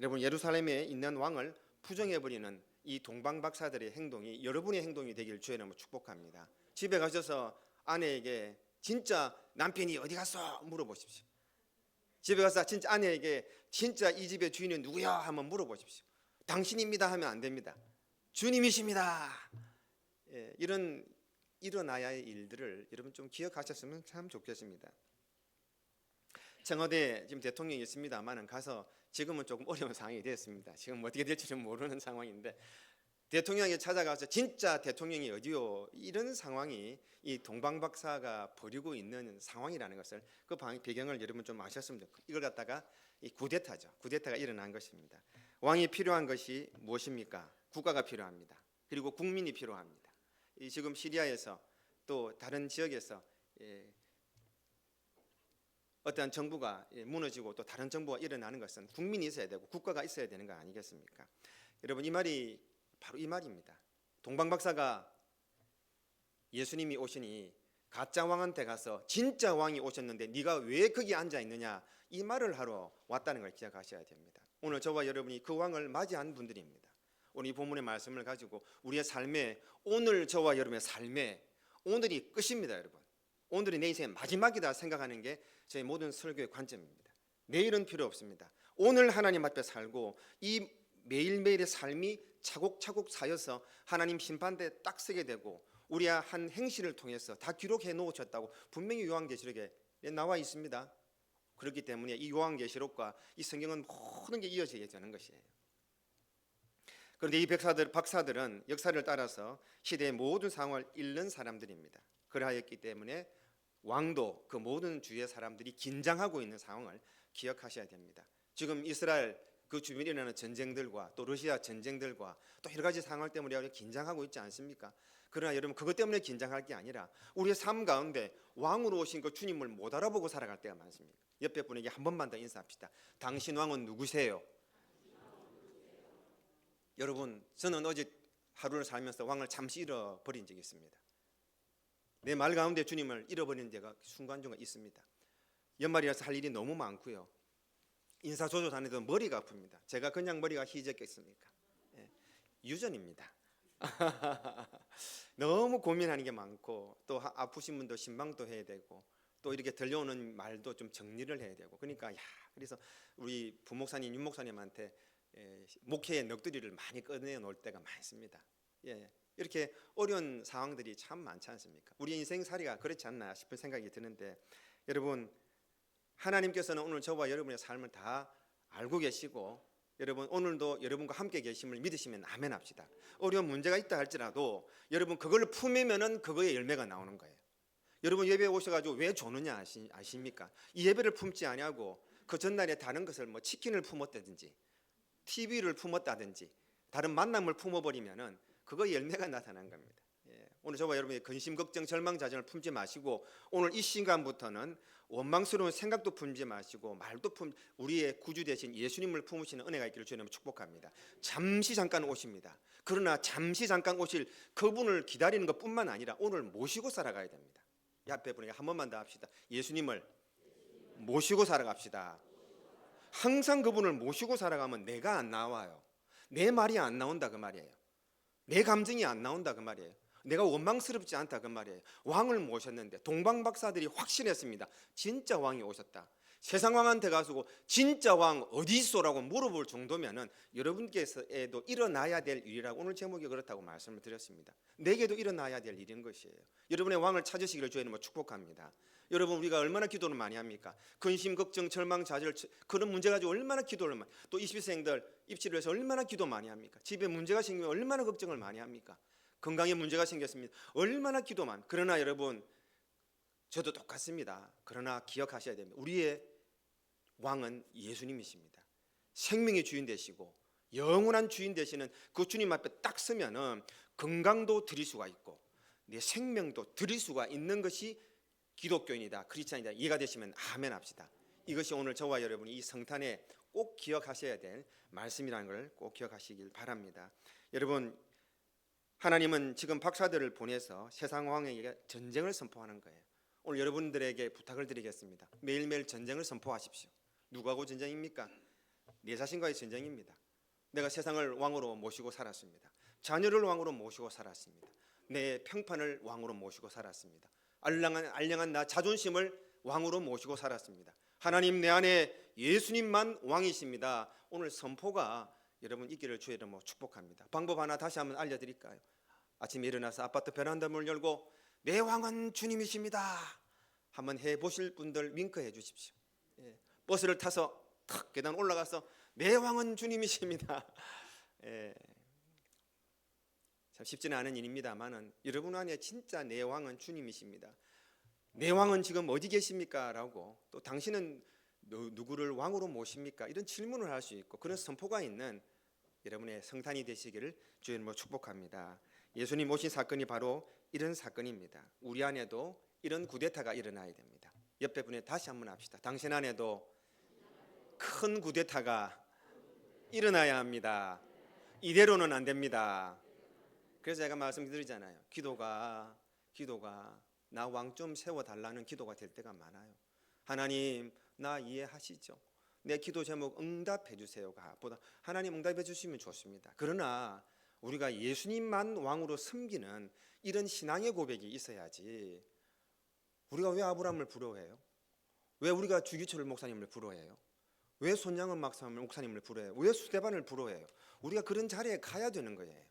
여러분 예루살렘에 있는 왕을 부정해버리는 이 동방박사들의 행동이 여러분의 행동이 되기를 주의 이름으로 축복합니다. 집에 가셔서 아내에게 진짜 남편이 어디 갔어? 물어보십시오. 집에 가서 진짜 아내에게 진짜 이 집의 주인이 누구야? 한번 물어보십시오. 당신입니다 하면 안 됩니다. 주님이십니다. 예, 이런 일어나야 할 일들을 여러분 좀 기억하셨으면 참 좋겠습니다. 청와대 지금 대통령이 있습니다만은 가서 지금은 조금 어려운 상황이 됐습니다. 지금 어떻게 될지는 모르는 상황인데 대통령이 찾아가서 진짜 대통령이 어디요? 이런 상황이 이 동방박사가 벌이고 있는 상황이라는 것을 그 배경을 여러분 좀 아셨으면 좋겠습니다. 이걸 갖다가 이 쿠데타죠. 쿠데타가 일어난 것입니다. 왕이 필요한 것이 무엇입니까? 국가가 필요합니다. 그리고 국민이 필요합니다. 이 지금 시리아에서 또 다른 지역에서 어떠한 정부가 무너지고 또 다른 정부가 일어나는 것은 국민이 있어야 되고 국가가 있어야 되는 거 아니겠습니까? 여러분 이 말이 바로 이 말입니다. 동방박사가 예수님이 오시니 가짜 왕한테 가서 진짜 왕이 오셨는데 네가 왜 거기 앉아 있느냐 이 말을 하러 왔다는 걸 기억하셔야 됩니다. 오늘 저와 여러분이 그 왕을 맞이한 분들입니다. 오늘 이 본문의 말씀을 가지고 우리의 삶에, 오늘 저와 여러분의 삶에 오늘이 끝입니다. 여러분, 오늘이 내 인생의 마지막이다 생각하는 게 저희 모든 설교의 관점입니다. 내일은 필요 없습니다. 오늘 하나님 앞에 살고 이 매일매일의 삶이 차곡차곡 쌓여서 하나님 심판대에 딱 서게 되고 우리의 한 행실을 통해서 다 기록해 놓으셨다고 분명히 요한계시록에 나와 있습니다. 그렇기 때문에 이 요한계시록과 이 성경은 모든 게 이어져야 되는 것이에요. 그런데 이 박사들은 역사를 따라서 시대의 모든 상황을 읽는 사람들입니다. 그러하였기 때문에 왕도 그 모든 주의 사람들이 긴장하고 있는 상황을 기억하셔야 됩니다. 지금 이스라엘 그 주변에 일어나는 전쟁들과 또 러시아 전쟁들과 또 여러 가지 상황 때문에 우리가 긴장하고 있지 않습니까? 그러나 여러분, 그것 때문에 긴장할 게 아니라 우리의 삶 가운데 왕으로 오신 그 주님을 못 알아보고 살아갈 때가 많습니다. 옆에 분에게 한 번만 더 인사합시다. 당신 왕은 누구세요? 여러분, 저는 어제 하루를 살면서 왕을 잠시 잃어버린 적이 있습니다. 내 말 가운데 주님을 잃어버린 데가 순간중간 있습니다. 연말이라서 할 일이 너무 많고요. 인사조조 다니던 머리가 아픕니다. 제가 그냥 머리가 희졌겠습니까? 유전입니다. 너무 고민하는 게 많고 또 아프신 분도 신방도 해야 되고 또 이렇게 들려오는 말도 좀 정리를 해야 되고, 그러니까 그래서 우리 부목사님, 윤목사님한테 목회의 넋두리를 많이 꺼내 놓을 때가 많습니다. 이렇게 어려운 상황들이 참 많지 않습니까? 우리 인생살이가 그렇지 않나 싶은 생각이 드는데, 여러분, 하나님께서는 오늘 저와 여러분의 삶을 다 알고 계시고 여러분 오늘도 여러분과 함께 계심을 믿으시면 아멘 합시다. 어려운 문제가 있다 할지라도 여러분 그걸 품으면은 그거의 열매가 나오는 거예요. 여러분 예배에 오셔가지고 왜 조느냐 아십니까? 이 예배를 품지 아니하고 그 전날에 다른 것을 뭐 치킨을 품었다든지 TV를 품었다든지 다른 만남을 품어버리면은 그거 열매가 나타난 겁니다. 오늘 저와 여러분의 근심, 걱정, 절망, 자정을 품지 마시고 오늘 이 시간부터는 원망스러운 생각도 품지 마시고 말도 우리의 구주 되신 예수님을 품으시는 은혜가 있기를 주님을 축복합니다. 잠시 잠깐 오십니다. 그러나 잠시 잠깐 오실 그분을 기다리는 것뿐만 아니라 오늘 모시고 살아가야 됩니다. 옆에 분에게 한 번만 더 합시다. 예수님을 모시고 살아갑시다. 항상 그분을 모시고 살아가면 내가 안 나와요. 내 말이 안 나온다 그 말이에요. 내 감정이 안 나온다 그 말이에요. 내가 원망스럽지 않다 그 말이에요. 왕을 모셨는데 동방박사들이 확신했습니다. 진짜 왕이 오셨다. 세상 왕한테 가서 진짜 왕 어디 있어라고 물어볼 정도면은 여러분께서도 일어나야 될 일이라고 오늘 제목이 그렇다고 말씀을 드렸습니다. 내게도 일어나야 될 일인 것이에요. 여러분의 왕을 찾으시기를 주님 축복합니다. 여러분, 우리가 얼마나 기도를 많이 합니까? 근심, 걱정, 절망, 좌절, 그런 문제 가지고 얼마나 기도를 많이, 또 20세생들 입시를 해서 얼마나 기도 많이 합니까? 집에 문제가 생기면 얼마나 걱정을 많이 합니까? 건강에 문제가 생겼습니다. 얼마나 기도만. 그러나 여러분, 저도 똑같습니다. 그러나 기억하셔야 됩니다. 우리의 왕은 예수님이십니다. 생명의 주인 되시고 영원한 주인 되시는 그 주님 앞에 딱 서면은 건강도 드릴 수가 있고 내 생명도 드릴 수가 있는 것이 기독교인이다, 크리스찬이다. 이해가 되시면 아멘 합시다. 이것이 오늘 저와 여러분이 이 성탄에 꼭 기억하셔야 될 말씀이라는 걸 꼭 기억하시길 바랍니다. 여러분, 하나님은 지금 박사들을 보내서 세상 왕에게 전쟁을 선포하는 거예요. 오늘 여러분들에게 부탁을 드리겠습니다. 매일매일 전쟁을 선포하십시오. 누구하고 전쟁입니까? 내 자신과의 전쟁입니다. 내가 세상을 왕으로 모시고 살았습니다. 자녀를 왕으로 모시고 살았습니다. 내 평판을 왕으로 모시고 살았습니다. 알량한 나 자존심을 왕으로 모시고 살았습니다. 하나님, 내 안에 예수님만 왕이십니다. 오늘 선포가 여러분 있기를 주의 이름으로 축복합니다. 방법 하나 다시 한번 알려드릴까요? 아침에 일어나서 아파트 베란다 문을 열고 내 왕은 주님이십니다 한번 해보실 분들 윙크해 주십시오. 버스를 타서 탁 계단 올라가서 내 왕은 주님이십니다. 참 쉽지는 않은 일입니다만은 여러분 안에 진짜 내 왕은 주님이십니다. 내 왕은 지금 어디 계십니까? 라고, 또 당신은 누구를 왕으로 모십니까? 이런 질문을 할 수 있고 그런 선포가 있는 여러분의 성탄이 되시기를 주의 이름으로 축복합니다. 예수님 오신 사건이 바로 이런 사건입니다. 우리 안에도 이런 구데타가 일어나야 됩니다. 옆에 분에 다시 한번 합시다. 당신 안에도 큰 구데타가 일어나야 합니다. 이대로는 안 됩니다. 그래서 제가 말씀드리잖아요. 기도가 나 왕 좀 세워달라는 기도가 될 때가 많아요. 하나님, 나 이해하시죠? 내 기도 제목 응답해 주세요가 보다 하나님 응답해 주시면 좋습니다. 그러나 우리가 예수님만 왕으로 섬기는 이런 신앙의 고백이 있어야지. 우리가 왜 아브라함을 부러워해요? 왜 우리가 주기철 목사님을 부러워해요? 왜 손양은 목사님을 부러워해요? 왜 수대반을 부러워해요? 우리가 그런 자리에 가야 되는 거예요.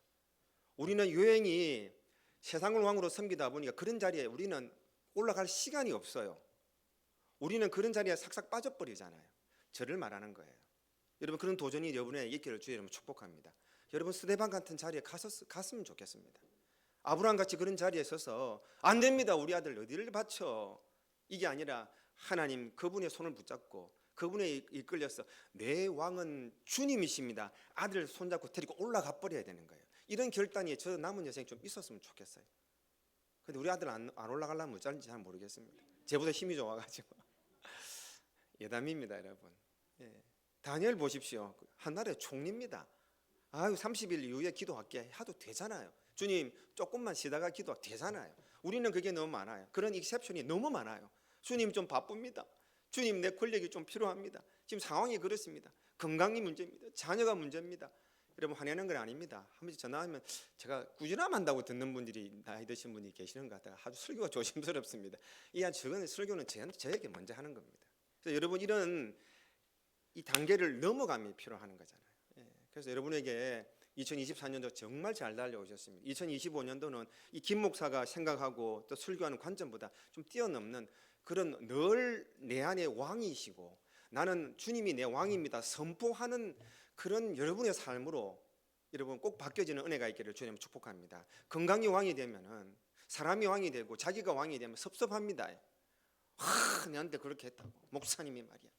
우리는 유행이 세상을 왕으로 섬기다 보니까 그런 자리에 우리는 올라갈 시간이 없어요. 우리는 그런 자리에 삭삭 빠져버리잖아요. 저를 말하는 거예요. 여러분 그런 도전이 여러분의 있기를 주의 이름으로 축복합니다. 여러분 스데반 같은 자리에 갔으면 좋겠습니다. 아브라함 같이 그런 자리에 서서 안 됩니다. 우리 아들 어디를 바쳐. 이게 아니라 하나님 그분의 손을 붙잡고 그분에 이끌려서 내 왕은 주님이십니다. 아들 손잡고 데리고 올라가 버려야 되는 거예요. 이런 결단이 저 남은 여생이 좀 있었으면 좋겠어요. 근데 우리 아들 안 올라가려면 어쩌는지 잘 모르겠습니다. 제보다 힘이 좋아가지고 예담입니다, 여러분. 예. 다니엘 보십시오. 한 나라의 총리입니다. 아유 30일 이후에 기도할게 해도 되잖아요. 주님 조금만 쉬다가 기도하면 되잖아요. 우리는 그게 너무 많아요. 그런 익셉션이 너무 많아요. 주님 좀 바쁩니다. 주님 내 권력이 좀 필요합니다. 지금 상황이 그렇습니다. 건강이 문제입니다. 자녀가 문제입니다. 여러분 화내는 건 아닙니다. 한 번씩 전화하면 제가 꾸준함한다고 듣는 분들이 나이 드신 분이 계시는 것 같아요. 아주 설교가 조심스럽습니다. 저건 설교는 저에게 먼저 하는 겁니다. 그래서 여러분 이런 이 단계를 넘어감이 필요한 거잖아요. 예. 그래서 여러분에게 2024년도 정말 잘 달려오셨습니다. 2025년도는 이 김 목사가 생각하고 또 설교하는 관점보다 좀 뛰어넘는 그런 늘 내 안에 왕이시고 나는 주님이 내 왕입니다 선포하는 그런 여러분의 삶으로 여러분 꼭 바뀌어지는 은혜가 있기를 주님 축복합니다. 건강이 왕이 되면은 사람이 왕이 되고 자기가 왕이 되면 섭섭합니다. 내한테 그렇게 했다고 목사님이 말이야,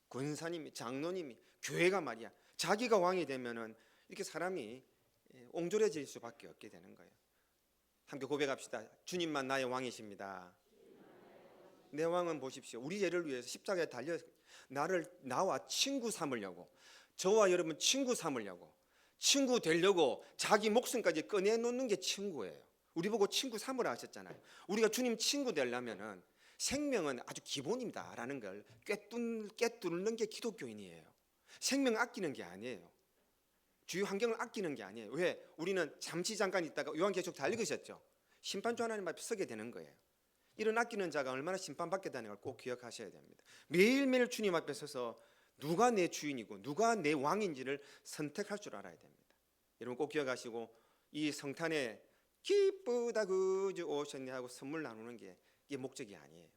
권사님이, 장로님이, 교회가 말이야, 자기가 왕이 되면은 이렇게 사람이 옹졸해질 수밖에 없게 되는 거예요. 함께 고백합시다. 주님만 나의 왕이십니다. 내 왕은 보십시오. 우리 죄를 위해서 십자가에 달려 나와 친구 삼으려고, 저와 여러분 친구 삼으려고, 친구 되려고 자기 목숨까지 꺼내놓는 게 친구예요. 우리 보고 친구 삼으라 하셨잖아요. 우리가 주님 친구 되려면은 생명은 아주 기본입니다라는 걸 꿰뚫는 게 기독교인이에요. 생명 아끼는 게 아니에요. 주위 환경을 아끼는 게 아니에요. 왜? 우리는 잠시 잠깐 있다가 요한계시록 다 읽으셨죠? 심판주 하나님 앞에 서게 되는 거예요. 이런 아끼는 자가 얼마나 심판받게 되는 걸 꼭 기억하셔야 됩니다. 매일매일 주님 앞에 서서 누가 내 주인이고 누가 내 왕인지를 선택할 줄 알아야 됩니다. 여러분 꼭 기억하시고 이 성탄에 기쁘다 그저 오셨네 하고 선물 나누는 게 이게 목적이 아니에요.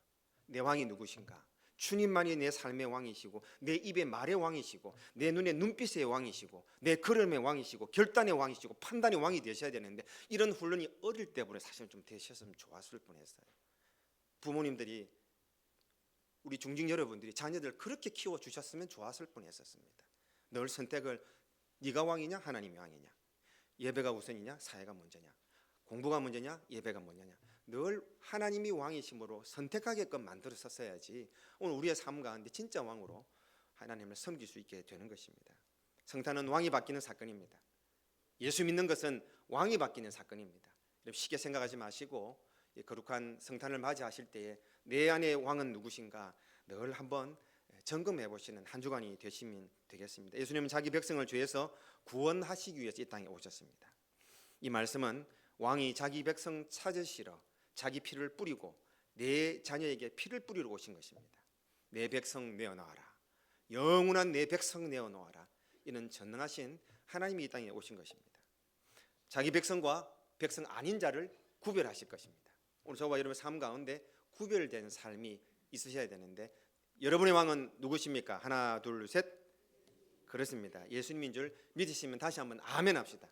내 왕이 누구신가? 주님만이 내 삶의 왕이시고 내 입의 말의 왕이시고 내 눈의 눈빛의 왕이시고 내 걸음의 왕이시고 결단의 왕이시고 판단의 왕이 되셔야 되는데 이런 훈련이 어릴 때부터 사실 좀 되셨으면 좋았을 뻔했어요. 부모님들이 우리 중직 여러분들이 자녀들 그렇게 키워주셨으면 좋았을 뻔했었습니다. 늘 선택을 네가 왕이냐 하나님이 왕이냐, 예배가 우선이냐 사회가 먼저냐, 공부가 먼저냐 예배가 먼저냐, 늘 하나님이 왕이심으로 선택하게끔 만들었었어야지 오늘 우리의 삶 가운데 진짜 왕으로 하나님을 섬길 수 있게 되는 것입니다. 성탄은 왕이 바뀌는 사건입니다. 예수 믿는 것은 왕이 바뀌는 사건입니다. 쉽게 생각하지 마시고 거룩한 성탄을 맞이하실 때에 내 안의 왕은 누구신가 늘 한번 점검해 보시는 한 주간이 되시면 되겠습니다. 예수님은 자기 백성을 죄에서 구원하시기 위해서 이 땅에 오셨습니다. 이 말씀은 왕이 자기 백성 찾으시러 자기 피를 뿌리고 내 자녀에게 피를 뿌리러 오신 것입니다. 내 백성 내어놓아라, 영원한 내 백성 내어놓아라. 이는 전능하신 하나님이 이 땅에 오신 것입니다. 자기 백성과 백성 아닌 자를 구별하실 것입니다. 오늘 저와 여러분의 삶 가운데 구별된 삶이 있으셔야 되는데 여러분의 왕은 누구십니까? 하나 둘 셋. 그렇습니다. 예수님인 줄 믿으시면 다시 한번 아멘 합시다.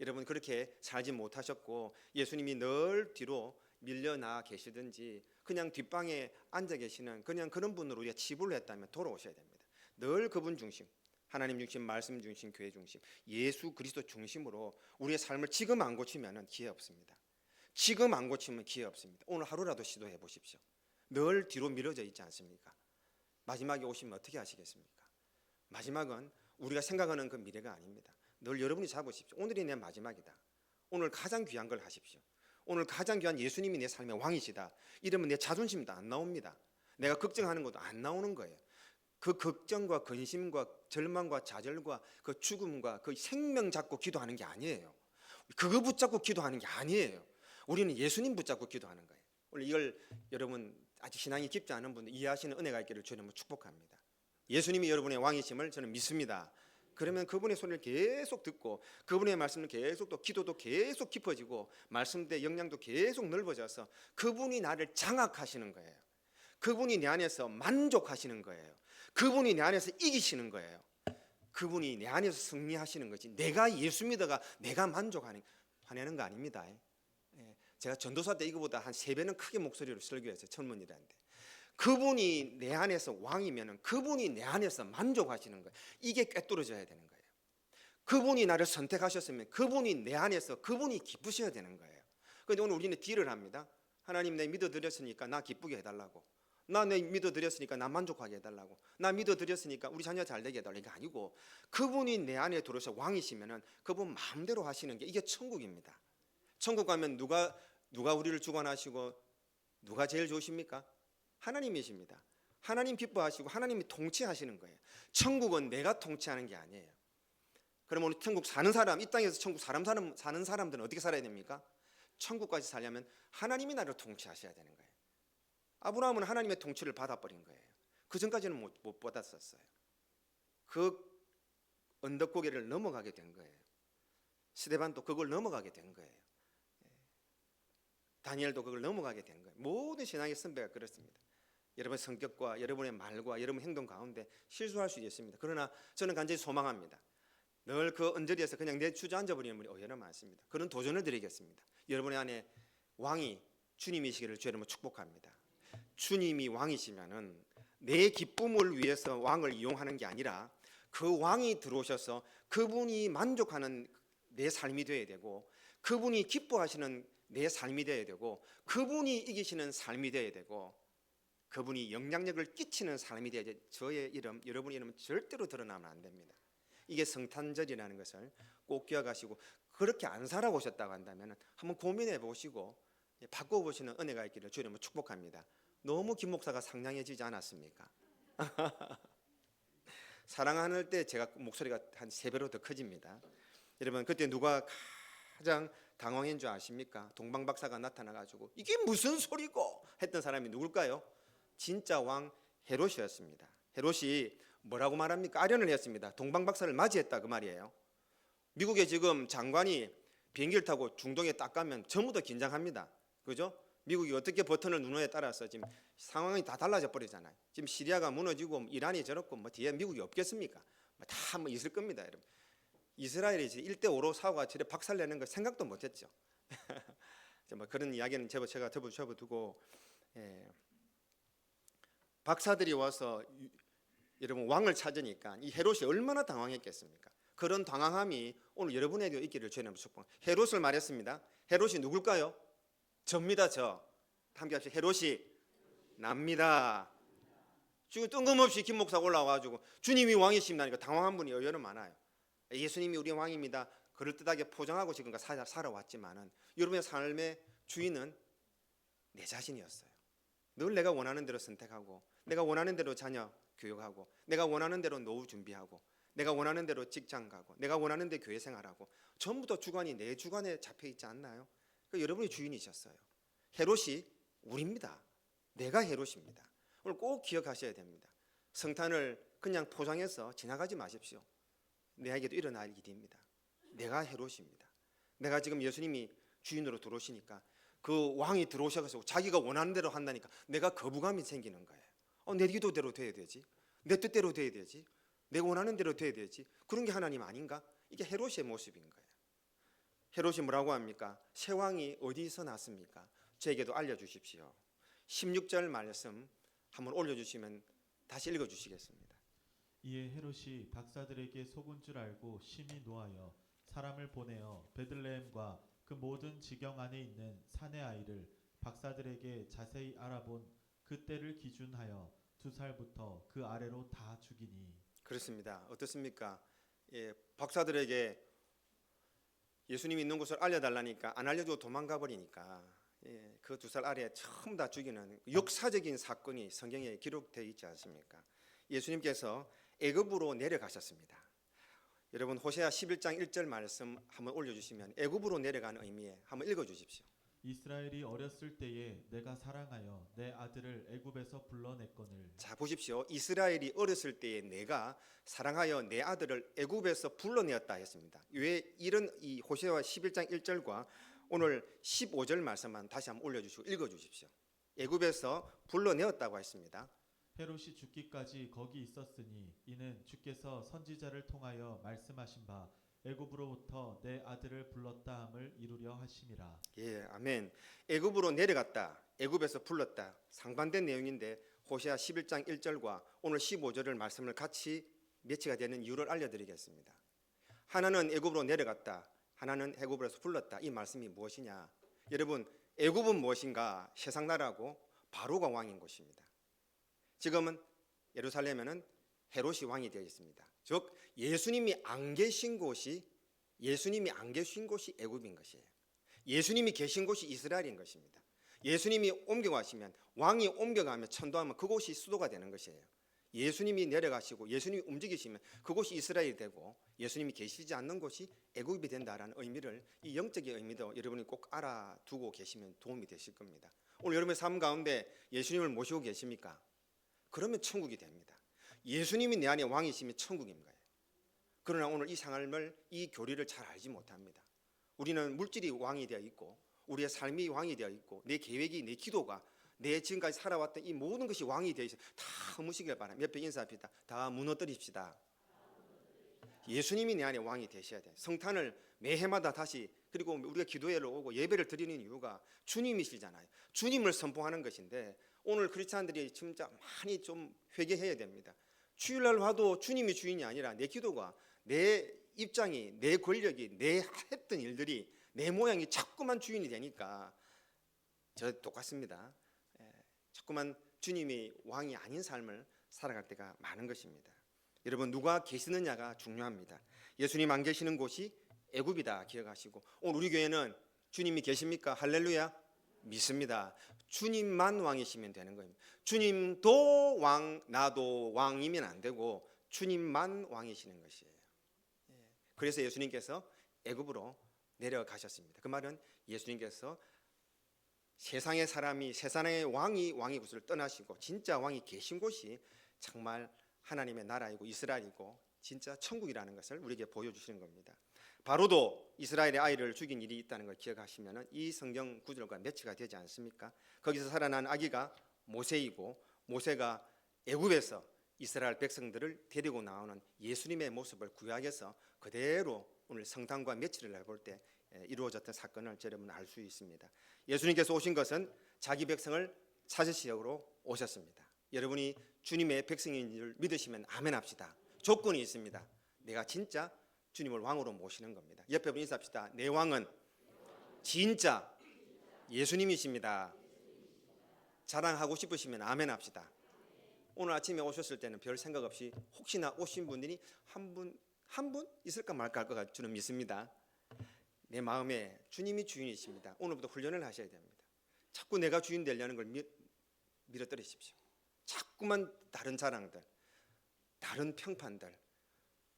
여러분 그렇게 살지 못하셨고 예수님이 늘 뒤로 밀려나 계시든지 그냥 뒷방에 앉아 계시는 그냥 그런 분으로 우리가 치부를 했다면 돌아오셔야 됩니다. 늘 그분 중심, 하나님 중심, 말씀 중심, 교회 중심, 예수 그리스도 중심으로 우리의 삶을 지금 안 고치면 기회 없습니다. 지금 안 고치면 기회 없습니다. 오늘 하루라도 시도해 보십시오. 늘 뒤로 미뤄져 있지 않습니까? 마지막에 오시면 어떻게 하시겠습니까? 마지막은 우리가 생각하는 그 미래가 아닙니다. 늘 여러분이 잡으십시오. 오늘이 내 마지막이다. 오늘 가장 귀한 걸 하십시오. 오늘 가장 귀한 예수님이 내 삶의 왕이시다. 이러면 내 자존심도 안 나옵니다. 내가 걱정하는 것도 안 나오는 거예요. 그 걱정과 근심과 절망과 좌절과 그 죽음과 그 생명 잡고 기도하는 게 아니에요. 그거 붙잡고 기도하는 게 아니에요. 우리는 예수님 붙잡고 기도하는 거예요. 오늘 이걸 여러분 아직 신앙이 깊지 않은 분들 이해하시는 은혜가 있기를 주님 축복합니다. 예수님이 여러분의 왕이심을 저는 믿습니다. 그러면 그분의 소리를 계속 듣고 그분의 말씀을 계속 또 기도도 계속 깊어지고 말씀대 역량도 계속 넓어져서 그분이 나를 장악하시는 거예요. 그분이 내 안에서 만족하시는 거예요. 그분이 내 안에서 이기시는 거예요. 그분이 내 안에서 승리하시는 거지. 내가 예수 믿어가 내가 화내는 거 아닙니다. 제가 전도사 때 이거보다 한 3배는 크게 목소리로 설교했어요. 천문이라는데. 그분이 내 안에서 왕이면 그분이 내 안에서 만족하시는 거예요. 이게 꿰뚫어져야 되는 거예요. 그분이 나를 선택하셨으면 그분이 내 안에서 그분이 기쁘셔야 되는 거예요. 그런데 오늘 우리는 딜을 합니다. 하나님 내 믿어드렸으니까 나 기쁘게 해달라고. 나 내 믿어드렸으니까 나 만족하게 해달라고. 나 믿어드렸으니까 우리 자녀 잘 되게 해달라고. 이게 아니고 그분이 내 안에 들어서 왕이시면 그분 마음대로 하시는 게 이게 천국입니다. 천국 가면 누가 우리를 주관하시고 누가 제일 좋으십니까? 하나님이십니다. 하나님 기뻐하시고 하나님이 통치하시는 거예요. 천국은 내가 통치하는 게 아니에요. 그럼 우리 천국 사는 사람, 이 땅에서 천국 사는 사람들은 어떻게 살아야 됩니까? 천국까지 살려면 하나님이 나를 통치하셔야 되는 거예요. 아브라함은 하나님의 통치를 받아버린 거예요. 그 전까지는 못 받았었어요. 그 언덕고개를 넘어가게 된 거예요. 스데반도 그걸 넘어가게 된 거예요. 다니엘도 그걸 넘어가게 된 거예요. 모든 신앙의 선배가 그렇습니다. 여러분의 성격과 여러분의 말과 여러분의 행동 가운데 실수할 수 있습니다. 그러나 저는 간절히 소망합니다. 늘 그 언저리에서 그냥 내 주저앉아 버리는 분이 의외로 많습니다. 그런 도전을 드리겠습니다. 여러분의 안에 왕이 주님이시기를 주 여러분 축복합니다. 주님이 왕이시면은 내 기쁨을 위해서 왕을 이용하는 게 아니라 그 왕이 들어오셔서 그분이 만족하는 내 삶이 되어야 되고 그분이 기뻐하시는 내 삶이 되어야 되고 그분이 이기시는 삶이 되어야 되고 그분이 영향력을 끼치는 삶이 되어야 돼. 저의 이름, 여러분의 이름은 절대로 드러나면 안 됩니다. 이게 성탄절이라는 것을 꼭 기억하시고 그렇게 안 살아보셨다고 한다면 한번 고민해 보시고 바꿔보시는 은혜가 있기를 주님은 축복합니다. 너무 김 목사가 상냥해지지 않았습니까? 사랑하는 때 제가 목소리가 한 3배로 더 커집니다. 여러분 그때 누가 가장 당황한 줄 아십니까? 동방 박사가 나타나가지고 이게 무슨 소리고 했던 사람이 누굴까요? 진짜 왕 헤롯이었습니다. 헤롯이 뭐라고 말합니까? 아련을 했습니다. 동방 박사를 맞이했다 그 말이에요. 미국에 지금 장관이 비행기를 타고 중동에 딱 가면 전부 다 긴장합니다. 그죠? 미국이 어떻게 버튼을 누르냐에 따라서 지금 상황이 다 달라져 버리잖아요. 지금 시리아가 무너지고 이란이 저렇고 뭐 뒤에 미국이 없겠습니까? 다 뭐 있을 겁니다, 여러분. 이스라엘이 1대5로 사고가 저래 박살내는 거 생각도 못했죠. 뭐 그런 이야기는 제가 접어두고 박사들이 와서 여러분 왕을 찾으니까 이 헤롯이 얼마나 당황했겠습니까? 그런 당황함이 오늘 여러분에게 있기를 주님 축복. 헤롯을 말했습니다. 헤롯이 누굴까요? 접니다. 저. 함께 합시다. 헤롯이 납니다. 지금 뜬금없이 김 목사가 올라와가지고 주님이 왕이십니다니까 당황한 분이 의외로 많아요. 예수님이 우리 왕입니다. 그럴듯하게 포장하고 지금까지 살아왔지만은 여러분의 삶의 주인은 내 자신이었어요. 늘 내가 원하는 대로 선택하고 내가 원하는 대로 자녀 교육하고 내가 원하는 대로 노후 준비하고 내가 원하는 대로 직장 가고 내가 원하는 대 교회 생활하고 전부 다 주관이 내 주관에 잡혀 있지 않나요? 여러분이 주인이셨어요. 헤롯이 우리입니다. 내가 헤롯입니다. 오늘 꼭 기억하셔야 됩니다. 성탄을 그냥 포장해서 지나가지 마십시오. 내에게도 일어날 일입니다. 내가 헤롯입니다. 내가 지금 예수님이 주인으로 들어오시니까 그 왕이 들어오셔서 자기가 원하는 대로 한다니까 내가 거부감이 생기는 거예요. 내 기도대로 돼야 되지. 내 뜻대로 돼야 되지. 내가 원하는 대로 돼야 되지. 그런 게 하나님 아닌가? 이게 헤롯의 모습인 거예요. 헤롯이 뭐라고 합니까? 새 왕이 어디서 났습니까? 저에게도 알려주십시오. 16절 말씀 한번 올려주시면 다시 읽어주시겠습니다. 이에 헤롯이 박사들에게 속은 줄 알고 심히 노하여 사람을 보내어 베들레헴과 그 모든 지경 안에 있는 사내 아이를 박사들에게 자세히 알아본 그때를 기준하여 2살부터 그 아래로 다 죽이니. 그렇습니다. 어떻습니까? 박사들에게 예수님이 있는 곳을 알려달라니까 안 알려주고 도망가 버리니까 그 2살 아래에 처음 다 죽이는 역사적인 사건이 성경에 기록되어 있지 않습니까? 예수님께서 애굽으로 내려가셨습니다. 여러분 호세아 11장 1절 말씀 한번 올려주시면 애굽으로 내려가는 의미에 한번 읽어주십시오. 이스라엘이 어렸을 때에 내가 사랑하여 내 아들을 애굽에서 불러냈거늘. 자 보십시오. 이스라엘이 어렸을 때에 내가 사랑하여 내 아들을 애굽에서 불러내었다 했습니다. 왜 이런 이 호세아 11장 1절과 오늘 15절 말씀만 다시 한번 올려주시고 읽어주십시오. 애굽에서 불러내었다고 했습니다. 헤롯이 죽기까지 거기 있었으니 이는 주께서 선지자를 통하여 말씀하신 바 애굽으로부터 내 아들을 불렀다 함을 이루려 하심이라. 예, 아멘. 애굽으로 내려갔다. 애굽에서 불렀다. 상반된 내용인데 호세아 11장 1절과 오늘 15절을 말씀을 같이 매치가 되는 이유를 알려드리겠습니다. 하나는 애굽으로 내려갔다. 하나는 애굽으로서 불렀다. 이 말씀이 무엇이냐? 여러분, 애굽은 무엇인가? 세상 나라고 바로가 왕인 곳입니다. 지금은 예루살렘에는 헤롯이 왕이 되어 있습니다. 즉 예수님이 안 계신 곳이 애굽인 것이에요. 예수님이 계신 곳이 이스라엘인 것입니다. 예수님이 옮겨가시면 왕이 옮겨가면 천도하면 그곳이 수도가 되는 것이에요. 예수님이 내려가시고 예수님이 움직이시면 그곳이 이스라엘이 되고 예수님이 계시지 않는 곳이 애굽이 된다라는 의미를 이 영적인 의미도 여러분이 꼭 알아두고 계시면 도움이 되실 겁니다. 오늘 여러분의 삶 가운데 예수님을 모시고 계십니까? 그러면 천국이 됩니다. 예수님이 내 안에 왕이시면 천국인 거예요. 그러나 오늘 이 삶을 이 교리를 잘 알지 못합니다. 우리는 물질이 왕이 되어 있고 우리의 삶이 왕이 되어 있고 내 계획이 내 기도가 내 지금까지 살아왔던 이 모든 것이 왕이 되어 있어요. 다 허무시길 바랍니다. 옆에 인사합시다. 다 무너뜨립시다. 예수님이 내 안에 왕이 되셔야 돼요. 성탄을 매해마다 다시 그리고 우리가 기도회를 오고 예배를 드리는 이유가 주님이시잖아요. 주님을 선포하는 것인데 오늘 크리스찬들이 진짜 많이 좀 회개해야 됩니다. 주일날 와도 주님이 주인이 아니라 내 기도가 내 입장이 내 권력이 내 했던 일들이 내 모양이 자꾸만 주인이 되니까 저 똑같습니다. 자꾸만 주님이 왕이 아닌 삶을 살아갈 때가 많은 것입니다. 여러분 누가 계시느냐가 중요합니다. 예수님 안 계시는 곳이 애굽이다 기억하시고 오늘 우리 교회는 주님이 계십니까? 할렐루야 믿습니다. 주님만 왕이시면 되는 겁니다. 주님도 왕 나도 왕이면 안 되고 주님만 왕이시는 것이에요. 그래서 예수님께서 애굽으로 내려가셨습니다. 그 말은 예수님께서 세상의 사람이 세상의 왕이 왕의 곳을 떠나시고 진짜 왕이 계신 곳이 정말 하나님의 나라이고 이스라엘이고 진짜 천국이라는 것을 우리에게 보여주시는 겁니다. 바로도 이스라엘의 아이를 죽인 일이 있다는 걸 기억하시면 이 성경 구절과 매치가 되지 않습니까? 거기서 살아난 아기가 모세이고 모세가 애굽에서 이스라엘 백성들을 데리고 나오는 예수님의 모습을 구약에서 그대로 오늘 성탄과 매치를 해볼 때 이루어졌던 사건을 여러분 알 수 있습니다. 예수님께서 오신 것은 자기 백성을 찾으시려고 오셨습니다. 여러분이 주님의 백성인 줄 믿으시면 아멘 합시다. 조건이 있습니다. 내가 진짜 주님을 왕으로 모시는 겁니다. 옆에 분 인사합시다. 내 왕은 진짜 예수님이십니다. 자랑하고 싶으시면 아멘 합시다. 오늘 아침에 오셨을 때는 별 생각 없이 혹시나 오신 분들이 한 분 있을까 말까 할 것 같아 저는 믿습니다. 내 마음에 주님이 주인이십니다. 오늘부터 훈련을 하셔야 됩니다. 자꾸 내가 주인 되려는 걸 밀어버리십시오. 자꾸만 다른 자랑들, 다른 평판들,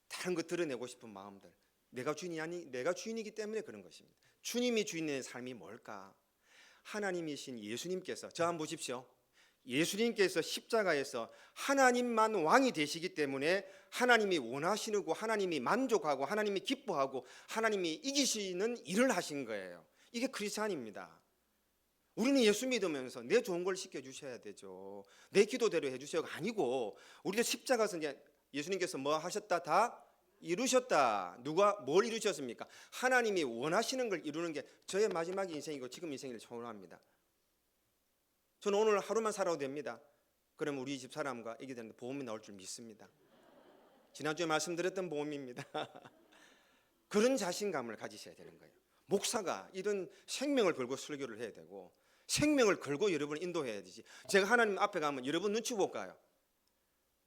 다른 거 드러내고 싶은 마음들, 내가 주인이 아니 내가 주인이기 때문에 그런 것입니다. 주님이 주인의 삶이 뭘까? 하나님이신 예수님께서 저 한번 보십시오. 예수님께서 십자가에서 하나님만 왕이 되시기 때문에 하나님이 원하시고 하나님이 만족하고 하나님이 기뻐하고 하나님이 이기시는 일을 하신 거예요. 이게 크리스찬입니다. 우리는 예수 믿으면서 내 좋은 걸 시켜주셔야 되죠. 내 기도대로 해주셔가 아니고 우리가 십자가에서 이제 예수님께서 뭐 하셨다? 다 이루셨다. 누가 뭘 이루셨습니까? 하나님이 원하시는 걸 이루는 게 저의 마지막 인생이고 지금 인생을 초월합니다. 저는 오늘 하루만 살아도 됩니다. 그러면 우리 집 사람과 애기 되는데 보험이 나올 줄 믿습니다. 지난주에 말씀드렸던 보험입니다. 그런 자신감을 가지셔야 되는 거예요. 목사가 이런 생명을 걸고 설교를 해야 되고 생명을 걸고 여러분을 인도해야 되지. 제가 하나님 앞에 가면 여러분 눈치 못 가요.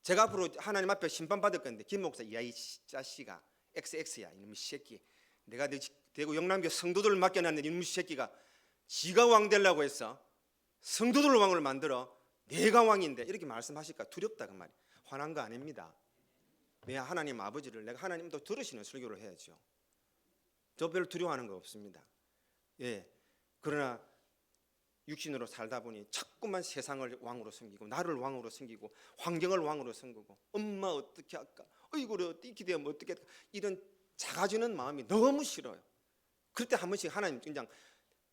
제가 앞으로 하나님 앞에 심판받을 건데 김 목사 야 이 자식아 XX야 이놈의 새끼 내가 대구 영남교 성도들을 맡겨놨는데 이놈의 새끼가 지가 왕 되려고 했어. 성도들 왕을 만들어 내가 왕인데 이렇게 말씀하실까 두렵다 그 말이. 화난 거 아닙니다. 내 하나님 아버지를 내가 하나님도 들으시는 설교를 해야죠. 저 별로 두려워하는 거 없습니다. 예. 그러나 육신으로 살다 보니 자꾸만 세상을 왕으로 섬기고 나를 왕으로 섬기고 환경을 왕으로 섬기고 엄마 어떻게 할까? 얼굴이 어떻게 되면 어떻게 할까? 이런 작아지는 마음이 너무 싫어요. 그럴 때 한 번씩 하나님 그냥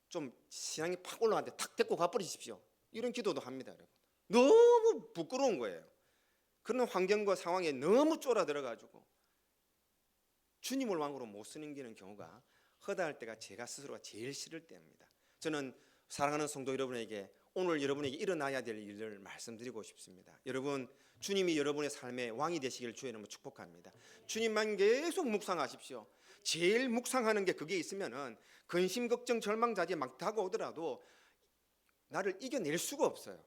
좀 신앙이 팍 올라가는데 탁 데리고 가버리십시오. 이런 기도도 합니다, 여러분. 너무 부끄러운 거예요. 그런 환경과 상황에 너무 쫄아들어가지고 주님을 왕으로 못 섬기는 경우가 허다할 때가 제가 스스로가 제일 싫을 때입니다. 저는 사랑하는 성도 여러분에게 오늘 여러분에게 일어나야 될 일을 말씀드리고 싶습니다. 여러분, 주님이 여러분의 삶의 왕이 되시길 주의 이름으로 축복합니다. 주님만 계속 묵상하십시오. 제일 묵상하는 게 그게 있으면은 근심, 걱정, 절망, 자제 막 다가오더라도 나를 이겨낼 수가 없어요.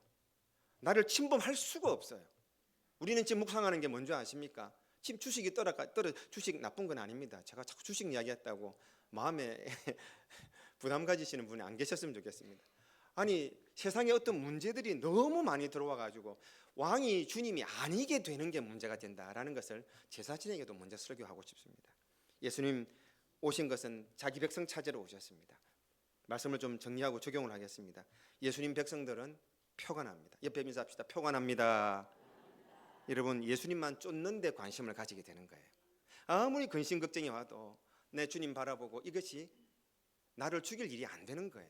나를 침범할 수가 없어요. 우리는 지금 묵상하는 게 뭔지 아십니까? 지금 주식이 떨어 주식 나쁜 건 아닙니다. 제가 자꾸 주식 이야기했다고 마음에 부담 가지시는 분이 안 계셨으면 좋겠습니다. 아니 세상에 어떤 문제들이 너무 많이 들어와 가지고 왕이 주님이 아니게 되는 게 문제가 된다라는 것을 제 자신에게도 먼저 설교하고 싶습니다. 예수님 오신 것은 자기 백성 찾으러 오셨습니다. 말씀을 좀 정리하고 적용을 하겠습니다. 예수님 백성들은 표가 납니다. 옆에 인사합시다. 표가 납니다. 여러분, 예수님만 쫓는 데 관심을 가지게 되는 거예요. 아무리 근심 걱정이 와도 내 주님 바라보고 이것이 나를 죽일 일이 안 되는 거예요.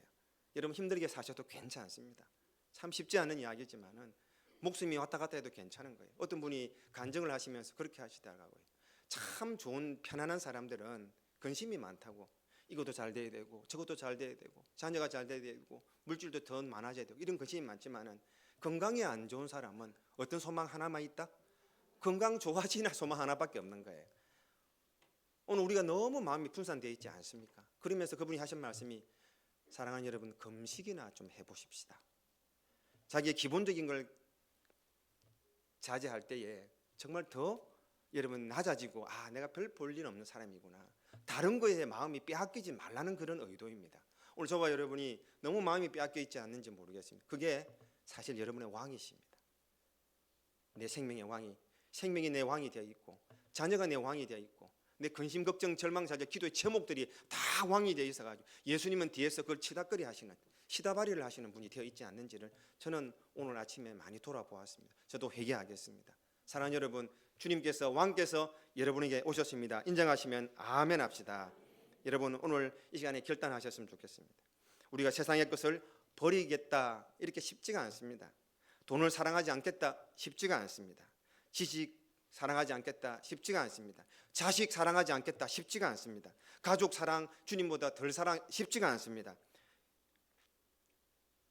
여러분, 힘들게 사셔도 괜찮습니다. 참 쉽지 않은 이야기지만은 목숨이 왔다 갔다 해도 괜찮은 거예요. 어떤 분이 간증을 하시면서 그렇게 하시더라고요. 참 좋은 편안한 사람들은 근심이 많다고, 이것도 잘 돼야 되고 저것도 잘 돼야 되고 자녀가 잘 돼야 되고 물질도 더 많아져야 되고 이런 근심이 많지만은 건강이 안 좋은 사람은 어떤 소망 하나만 있다? 건강 좋아지나 소망 하나밖에 없는 거예요. 오늘 우리가 너무 마음이 분산되어 있지 않습니까? 그러면서 그분이 하신 말씀이 사랑하는 여러분, 금식이나 좀 해보십시다. 자기의 기본적인 걸 자제할 때에 정말 더 여러분 낮아지고 내가 별 볼 일 없는 사람이구나. 다른 거에 마음이 빼앗기지 말라는 그런 의도입니다. 오늘 저와 여러분이 너무 마음이 빼앗겨 있지 않는지 모르겠습니다. 그게 사실 여러분의 왕이십니다. 내 생명의 왕이, 생명이 내 왕이 되어 있고 자녀가 내 왕이 되어 있고 내 근심, 걱정, 절망, 자제, 기도의 제목들이 다 왕이 되어 있어가지고 예수님은 뒤에서 그걸 치다거리 하시는, 시다바리를 하시는 분이 되어 있지 않는지를 저는 오늘 아침에 많이 돌아보았습니다. 저도 회개하겠습니다. 사랑하는 여러분, 주님께서 왕께서 여러분에게 오셨습니다. 인정하시면 아멘 합시다. 여러분, 오늘 이 시간에 결단하셨으면 좋겠습니다. 우리가 세상의 것을 버리겠다 이렇게 쉽지가 않습니다. 돈을 사랑하지 않겠다 쉽지가 않습니다. 지식 사랑하지 않겠다 쉽지가 않습니다. 자식 사랑하지 않겠다 쉽지가 않습니다. 가족 사랑 주님보다 덜 사랑 쉽지가 않습니다.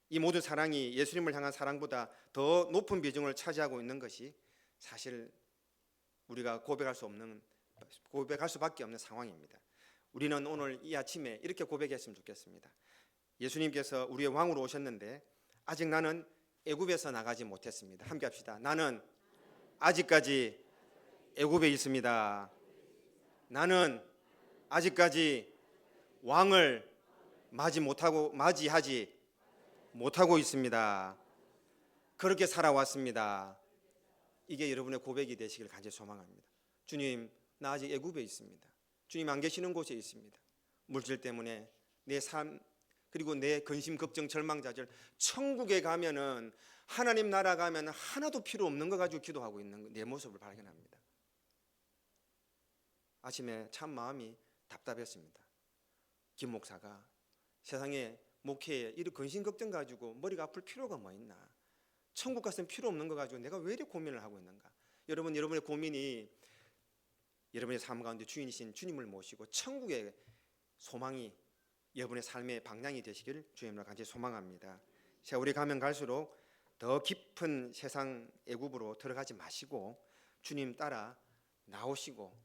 이 모든 사랑이 예수님을 향한 사랑보다 더 높은 비중을 차지하고 있는 것이 사실 우리가 고백할 수밖에 없는 상황입니다. 우리는 오늘 이 아침에 이렇게 고백했으면 좋겠습니다. 예수님께서 우리의 왕으로 오셨는데 아직 나는 애굽에서 나가지 못했습니다. 함께 합시다. 나는 아직까지 애굽에 있습니다. 나는 아직까지 왕을 맞이하지 못하고 있습니다. 그렇게 살아왔습니다. 이게 여러분의 고백이 되시길 간절히 소망합니다. 주님, 나 아직 애굽에 있습니다. 주님 안 계시는 곳에 있습니다. 물질 때문에 내 삶 그리고 내 근심, 걱정, 절망, 좌절, 천국에 가면은 하나님 나라 가면 하나도 필요 없는 거 가지고 기도하고 있는 내 모습을 발견합니다. 아침에 참 마음이 답답했습니다. 김 목사가 세상에 목회에 이런 근심 걱정 가지고 머리가 아플 필요가 뭐 있나? 천국 갔으면 필요 없는 거 가지고 내가 왜 이렇게 고민을 하고 있는가? 여러분, 여러분의 고민이 여러분의 삶 가운데 주인이신 주님을 모시고 천국의 소망이 여러분의 삶의 방향이 되시길 주님으로 간절히 소망합니다. 세월이 가면 갈수록 더 깊은 세상 애굽으로 들어가지 마시고 주님 따라 나오시고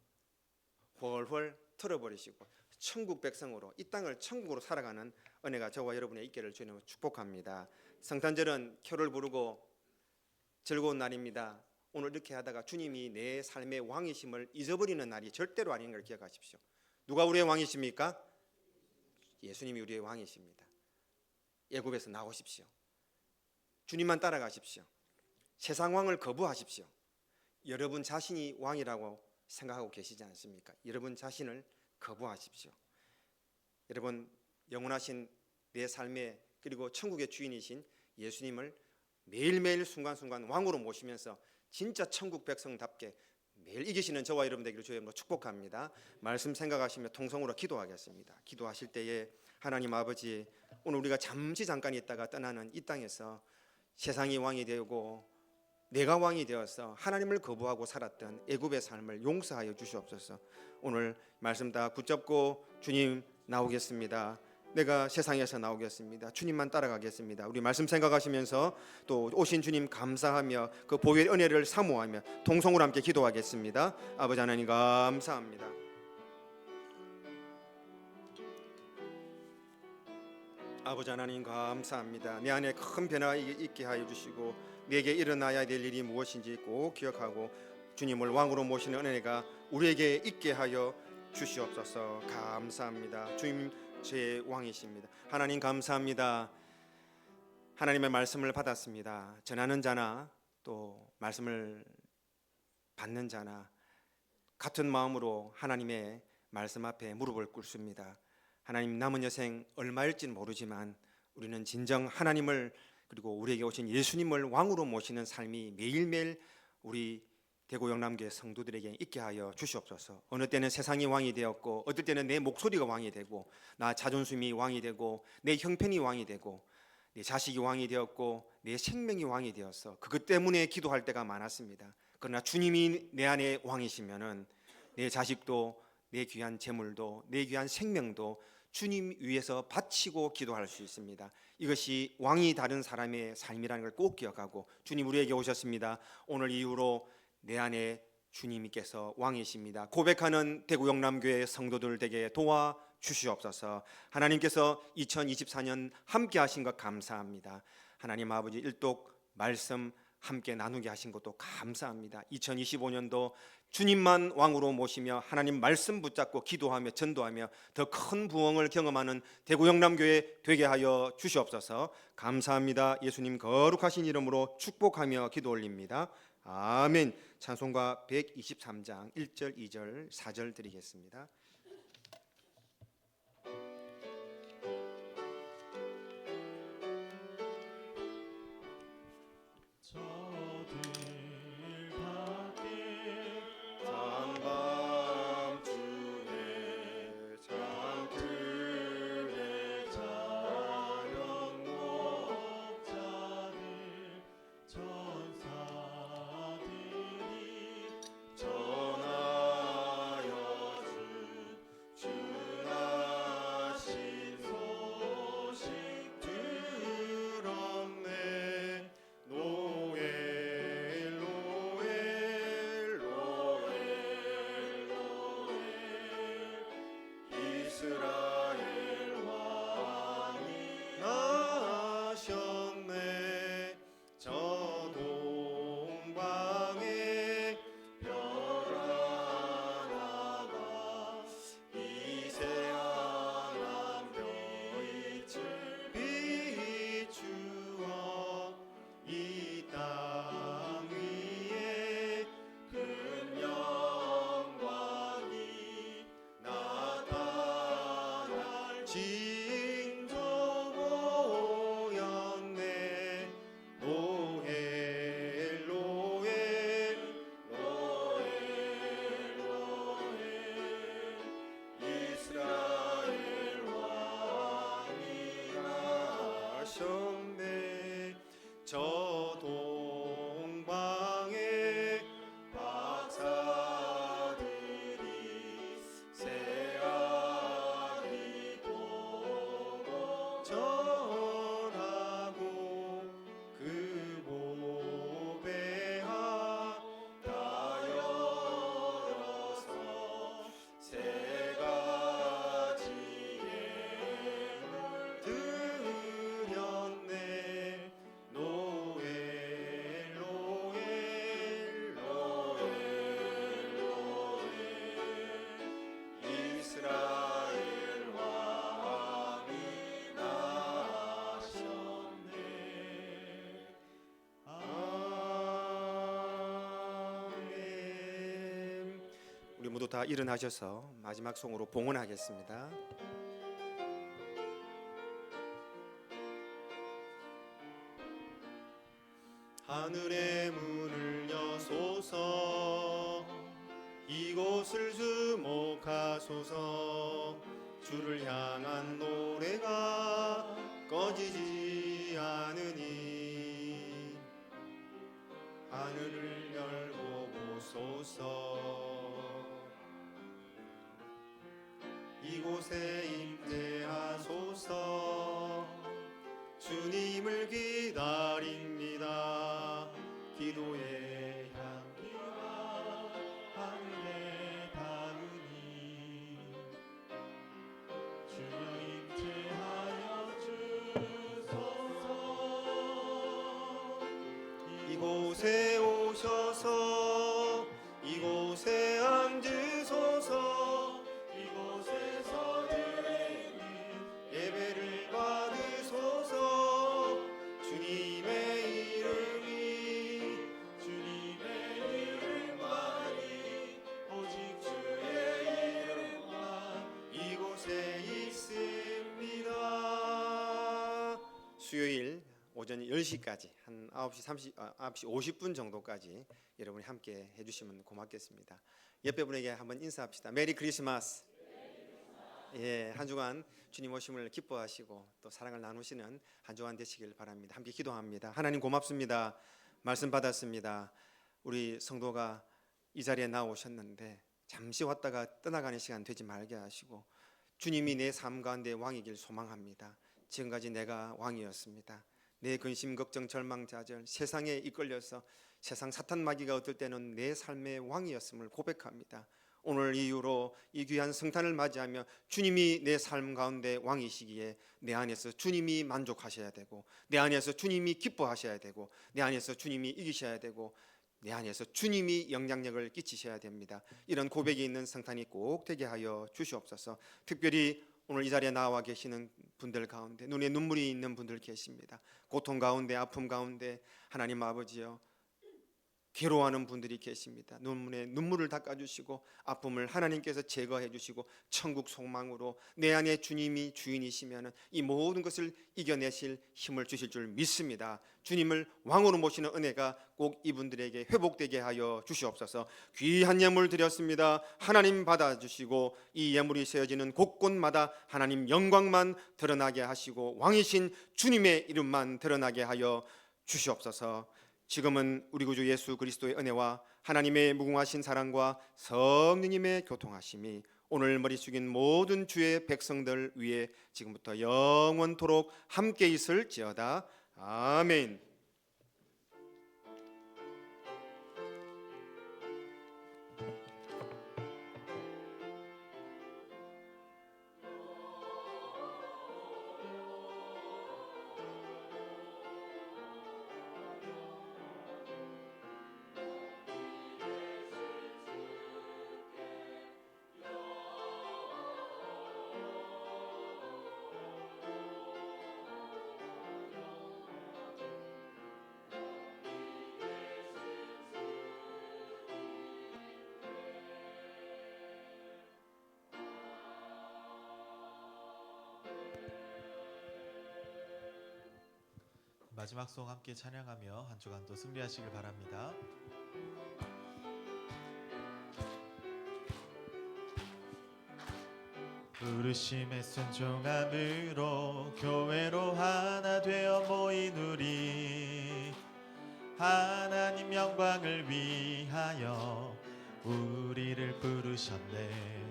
훨훨 털어버리시고 천국 백성으로 이 땅을 천국으로 살아가는 은혜가 저와 여러분의 있기를 주님으로 축복합니다. 성탄절은 캐롤 부르고 즐거운 날입니다. 오늘 이렇게 하다가 주님이 내 삶의 왕이심을 잊어버리는 날이 절대로 아닌 걸 기억하십시오. 누가 우리의 왕이십니까? 예수님이 우리의 왕이십니다. 애굽에서 나오십시오. 주님만 따라가십시오. 세상 왕을 거부하십시오. 여러분 자신이 왕이라고 생각하고 계시지 않습니까? 여러분 자신을 거부하십시오. 여러분 영원하신 내 삶의 그리고 천국의 주인이신 예수님을 매일매일 순간순간 왕으로 모시면서 진짜 천국 백성답게 매일 이기시는 저와 여러분 되기를 주의 이름으로 축복합니다. 말씀 생각하시며 통성으로 기도하겠습니다. 기도하실 때에 하나님 아버지, 오늘 우리가 잠깐 있다가 떠나는 이 땅에서 세상이 왕이 되고 내가 왕이 되어서 하나님을 거부하고 살았던 애굽의 삶을 용서하여 주시옵소서. 오늘 말씀 다 붙잡고 주님 나오겠습니다. 내가 세상에서 나오겠습니다. 주님만 따라가겠습니다. 우리 말씀 생각하시면서 또 오신 주님 감사하며 그 보혈 은혜를 사모하며 통성으로 함께 기도하겠습니다. 아버지 하나님 감사합니다. 아버지 하나님 감사합니다. 내 안에 큰 변화가 있게 하여 주시고 내게 일어나야 될 일이 무엇인지 꼭 기억하고 주님을 왕으로 모시는 은혜가 우리에게 있게 하여 주시옵소서. 감사합니다. 주님 제 왕이십니다. 하나님 감사합니다. 하나님의 말씀을 받았습니다. 전하는 자나 또 말씀을 받는 자나 같은 마음으로 하나님의 말씀 앞에 무릎을 꿇습니다. 하나님 남은 여생 얼마일지는 모르지만 우리는 진정 하나님을 그리고 우리에게 오신 예수님을 왕으로 모시는 삶이 매일매일 우리 대구 영남교회 성도들에게 있게 하여 주시옵소서. 어느 때는 세상이 왕이 되었고 어떨 때는 내 목소리가 왕이 되고 나 자존심이 왕이 되고 내 형편이 왕이 되고 내 자식이 왕이 되었고 내 생명이 왕이 되어서 그것 때문에 기도할 때가 많았습니다. 그러나 주님이 내 안에 왕이시면은 내 자식도 내 귀한 재물도 내 귀한 생명도 주님 위해서 바치고 기도할 수 있습니다. 이것이 왕이 다른 사람의 삶이라는 걸 꼭 기억하고 주님 우리에게 오셨습니다. 오늘 이후로 내 안에 주님께서 왕이십니다. 고백하는 대구 영남교회 성도들 되게 도와 주시옵소서. 하나님께서 2024년 함께 하신 것 감사합니다. 하나님 아버지 일독 말씀 함께 나누게 하신 것도 감사합니다. 2025년도 주님만 왕으로 모시며 하나님 말씀 붙잡고 기도하며 전도하며 더 큰 부흥을 경험하는 대구 영남교회 되게 하여 주시옵소서. 감사합니다. 예수님 거룩하신 이름으로 축복하며 기도 올립니다. 아멘. 찬송가 123장 1절 2절 4절 드리겠습니다. 우리 모두 다 일어나셔서 마지막 송으로 봉헌하겠습니다. 하늘의 문을 여소서, 이곳을 주목하소서. 주를 향한 노래가 꺼지지 않으니 하늘을 열고 보소서. 이곳에 임재하소서. 주님을 기다립니다. 기도의 향기가 하늘에 닿으니 주여 임재하여 주소서. 이곳에 오셔서 이곳에 앉으소서. 이곳에서 드리는 예배를 받으소서. 주님의 이름만이 오직 주의 이름만 이곳에 있습니다. 수요일 오전 10시까지 한 9시 50분 정도까지 여러분이 함께 해주시면 고맙겠습니다. 옆에 분에게 한번 인사합시다. 메리 크리스마스. 예, 한 주간 주님 오심을 기뻐하시고 또 사랑을 나누시는 한 주간 되시길 바랍니다. 함께 기도합니다. 하나님 고맙습니다. 말씀 받았습니다. 우리 성도가 이 자리에 나오셨는데 잠시 왔다가 떠나가는 시간 되지 말게 하시고 주님이 내 삶 가운데 왕이길 소망합니다. 지금까지 내가 왕이었습니다. 내 근심, 걱정, 절망, 좌절, 세상에 이끌려서 세상 사탄 마귀가 어떨 때는 내 삶의 왕이었음을 고백합니다. 오늘 이후로 이 귀한 성탄을 맞이하며 주님이 내 삶 가운데 왕이시기에 내 안에서 주님이 만족하셔야 되고 내 안에서 주님이 기뻐하셔야 되고 내 안에서 주님이 이기셔야 되고 내 안에서 주님이 영향력을 끼치셔야 됩니다. 이런 고백이 있는 성탄이 꼭 되게 하여 주시옵소서. 특별히 오늘 이 자리에 나와 계시는 분들 가운데 눈에 눈물이 있는 분들 계십니다. 고통 가운데 아픔 가운데 하나님 아버지여 괴로워하는 분들이 계십니다. 눈물에 눈물을 닦아주시고 아픔을 하나님께서 제거해 주시고 천국 소망으로 내 안에 주님이 주인이시면 이 모든 것을 이겨내실 힘을 주실 줄 믿습니다. 주님을 왕으로 모시는 은혜가 꼭 이분들에게 회복되게 하여 주시옵소서. 귀한 예물 드렸습니다. 하나님 받아주시고 이 예물이 세워지는 곳곳마다 하나님 영광만 드러나게 하시고 왕이신 주님의 이름만 드러나게 하여 주시옵소서. 지금은 우리 구주 예수 그리스도의 은혜와 하나님의 무궁하신 사랑과 성령님의 교통하심이 오늘 머리 숙인 모든 주의 백성들 위에 지금부터 영원토록 함께 있을지어다. 아멘. 마지막 송 함께 찬양하며 한 주간도 승리하시길 바랍니다. 부르심에 순종함으로 교회로 하나 되어 모인 우리 하나님 영광을 위하여 우리를 부르셨네.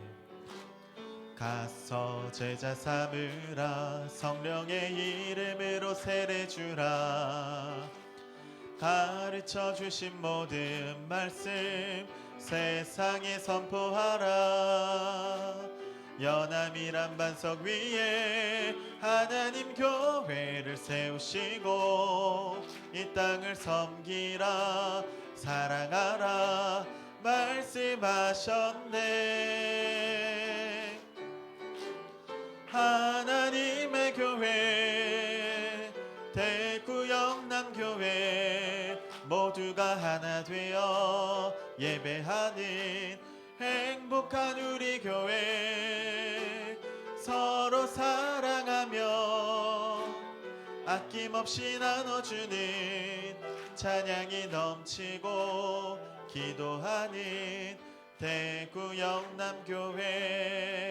가서 제자 삼으라 성령의 이름으로 세례주라. 가르쳐 주신 모든 말씀 세상에 선포하라. 연함이란 반석 위에 하나님 교회를 세우시고 이 땅을 섬기라 사랑하라 말씀하셨네. 하나님의 교회 대구 영남교회 모두가 하나 되어 예배하는 행복한 우리 교회 서로 사랑하며 아낌없이 나눠주는 찬양이 넘치고 기도하는 대구 영남교회